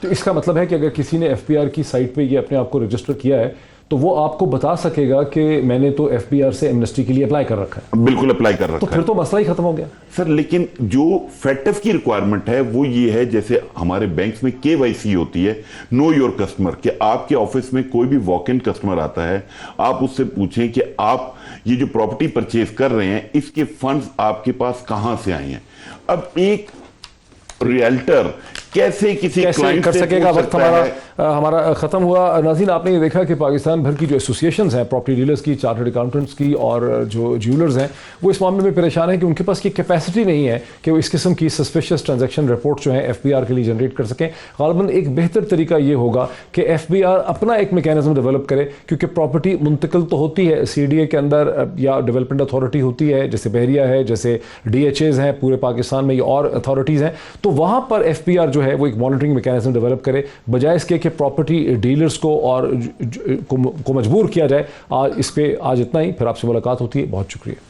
तो इसका मतलब है कि अगर किसी ने एफबीआर की साइट पे ये अपने आप को रजिस्टर किया है तो वो आपको बता सकेगा कि मैंने तो एफबीआर से एमनेस्टी के लिए अप्लाई कर रखा है। बिल्कुल अप्लाई कर रखा है। तो फिर तो मसला ही खत्म हो गया सर। लेकिन जो फेटफ की रिक्वायरमेंट है वो ये है, जैसे हमारे बैंक्स में केवाईसी होती है, नो योर कस्टमर, कि आपके ऑफिस में कोई भी वॉक इन कस्टमर आता है, आप उससे पूछें कि आप ये जो प्रॉपर्टी परचेज कर रहे हैं इसके फंड्स आपके पास कहां से आए हैं। अब एक रियल्टर कैसे किसी क्लाइंट कर सकेगा? वक्त हमारा खत्म हुआ। नाज़रीन, आपने ये देखा कि पाकिस्तान भर की जो एसोसिएशंस हैं, प्रॉपर्टी डीलर्स की, चार्टर्ड अकाउंटेंट्स की और जो ज्वेलर्स हैं, वो इस मामले में परेशान है कि उनके पास ये कैपेसिटी नहीं है कि वो इस किस्म की सस्पिशियस ट्रांजैक्शन रिपोर्ट जो है एफबीआर के लिए जनरेट कर सकें। गालिबन एक बेहतर तरीका ये होगा कि एफबीआर अपना एक मैकेनिज्म डेवलप करे, क्योंकि प्रॉपर्टी मुंतकिल तो होती है सीडीए के अंदर या डेवलपमेंट अथॉरिटी होती है, जैसे बहरिया है, जैसे डीएचएज हैं पूरे पाकिस्तान में, और अथॉरिटीज़ हैं, तो वहाँ पर एफबीआर जो है वो एक मॉनिटरिंग मैकेनिज्म डेवलप करे, बजाय इसके कि प्रॉपर्टी डीलर्स को और को मजबूर किया जाए। आज इस पे आज इतना ही, फिर आपसे मुलाकात होती है। बहुत शुक्रिया।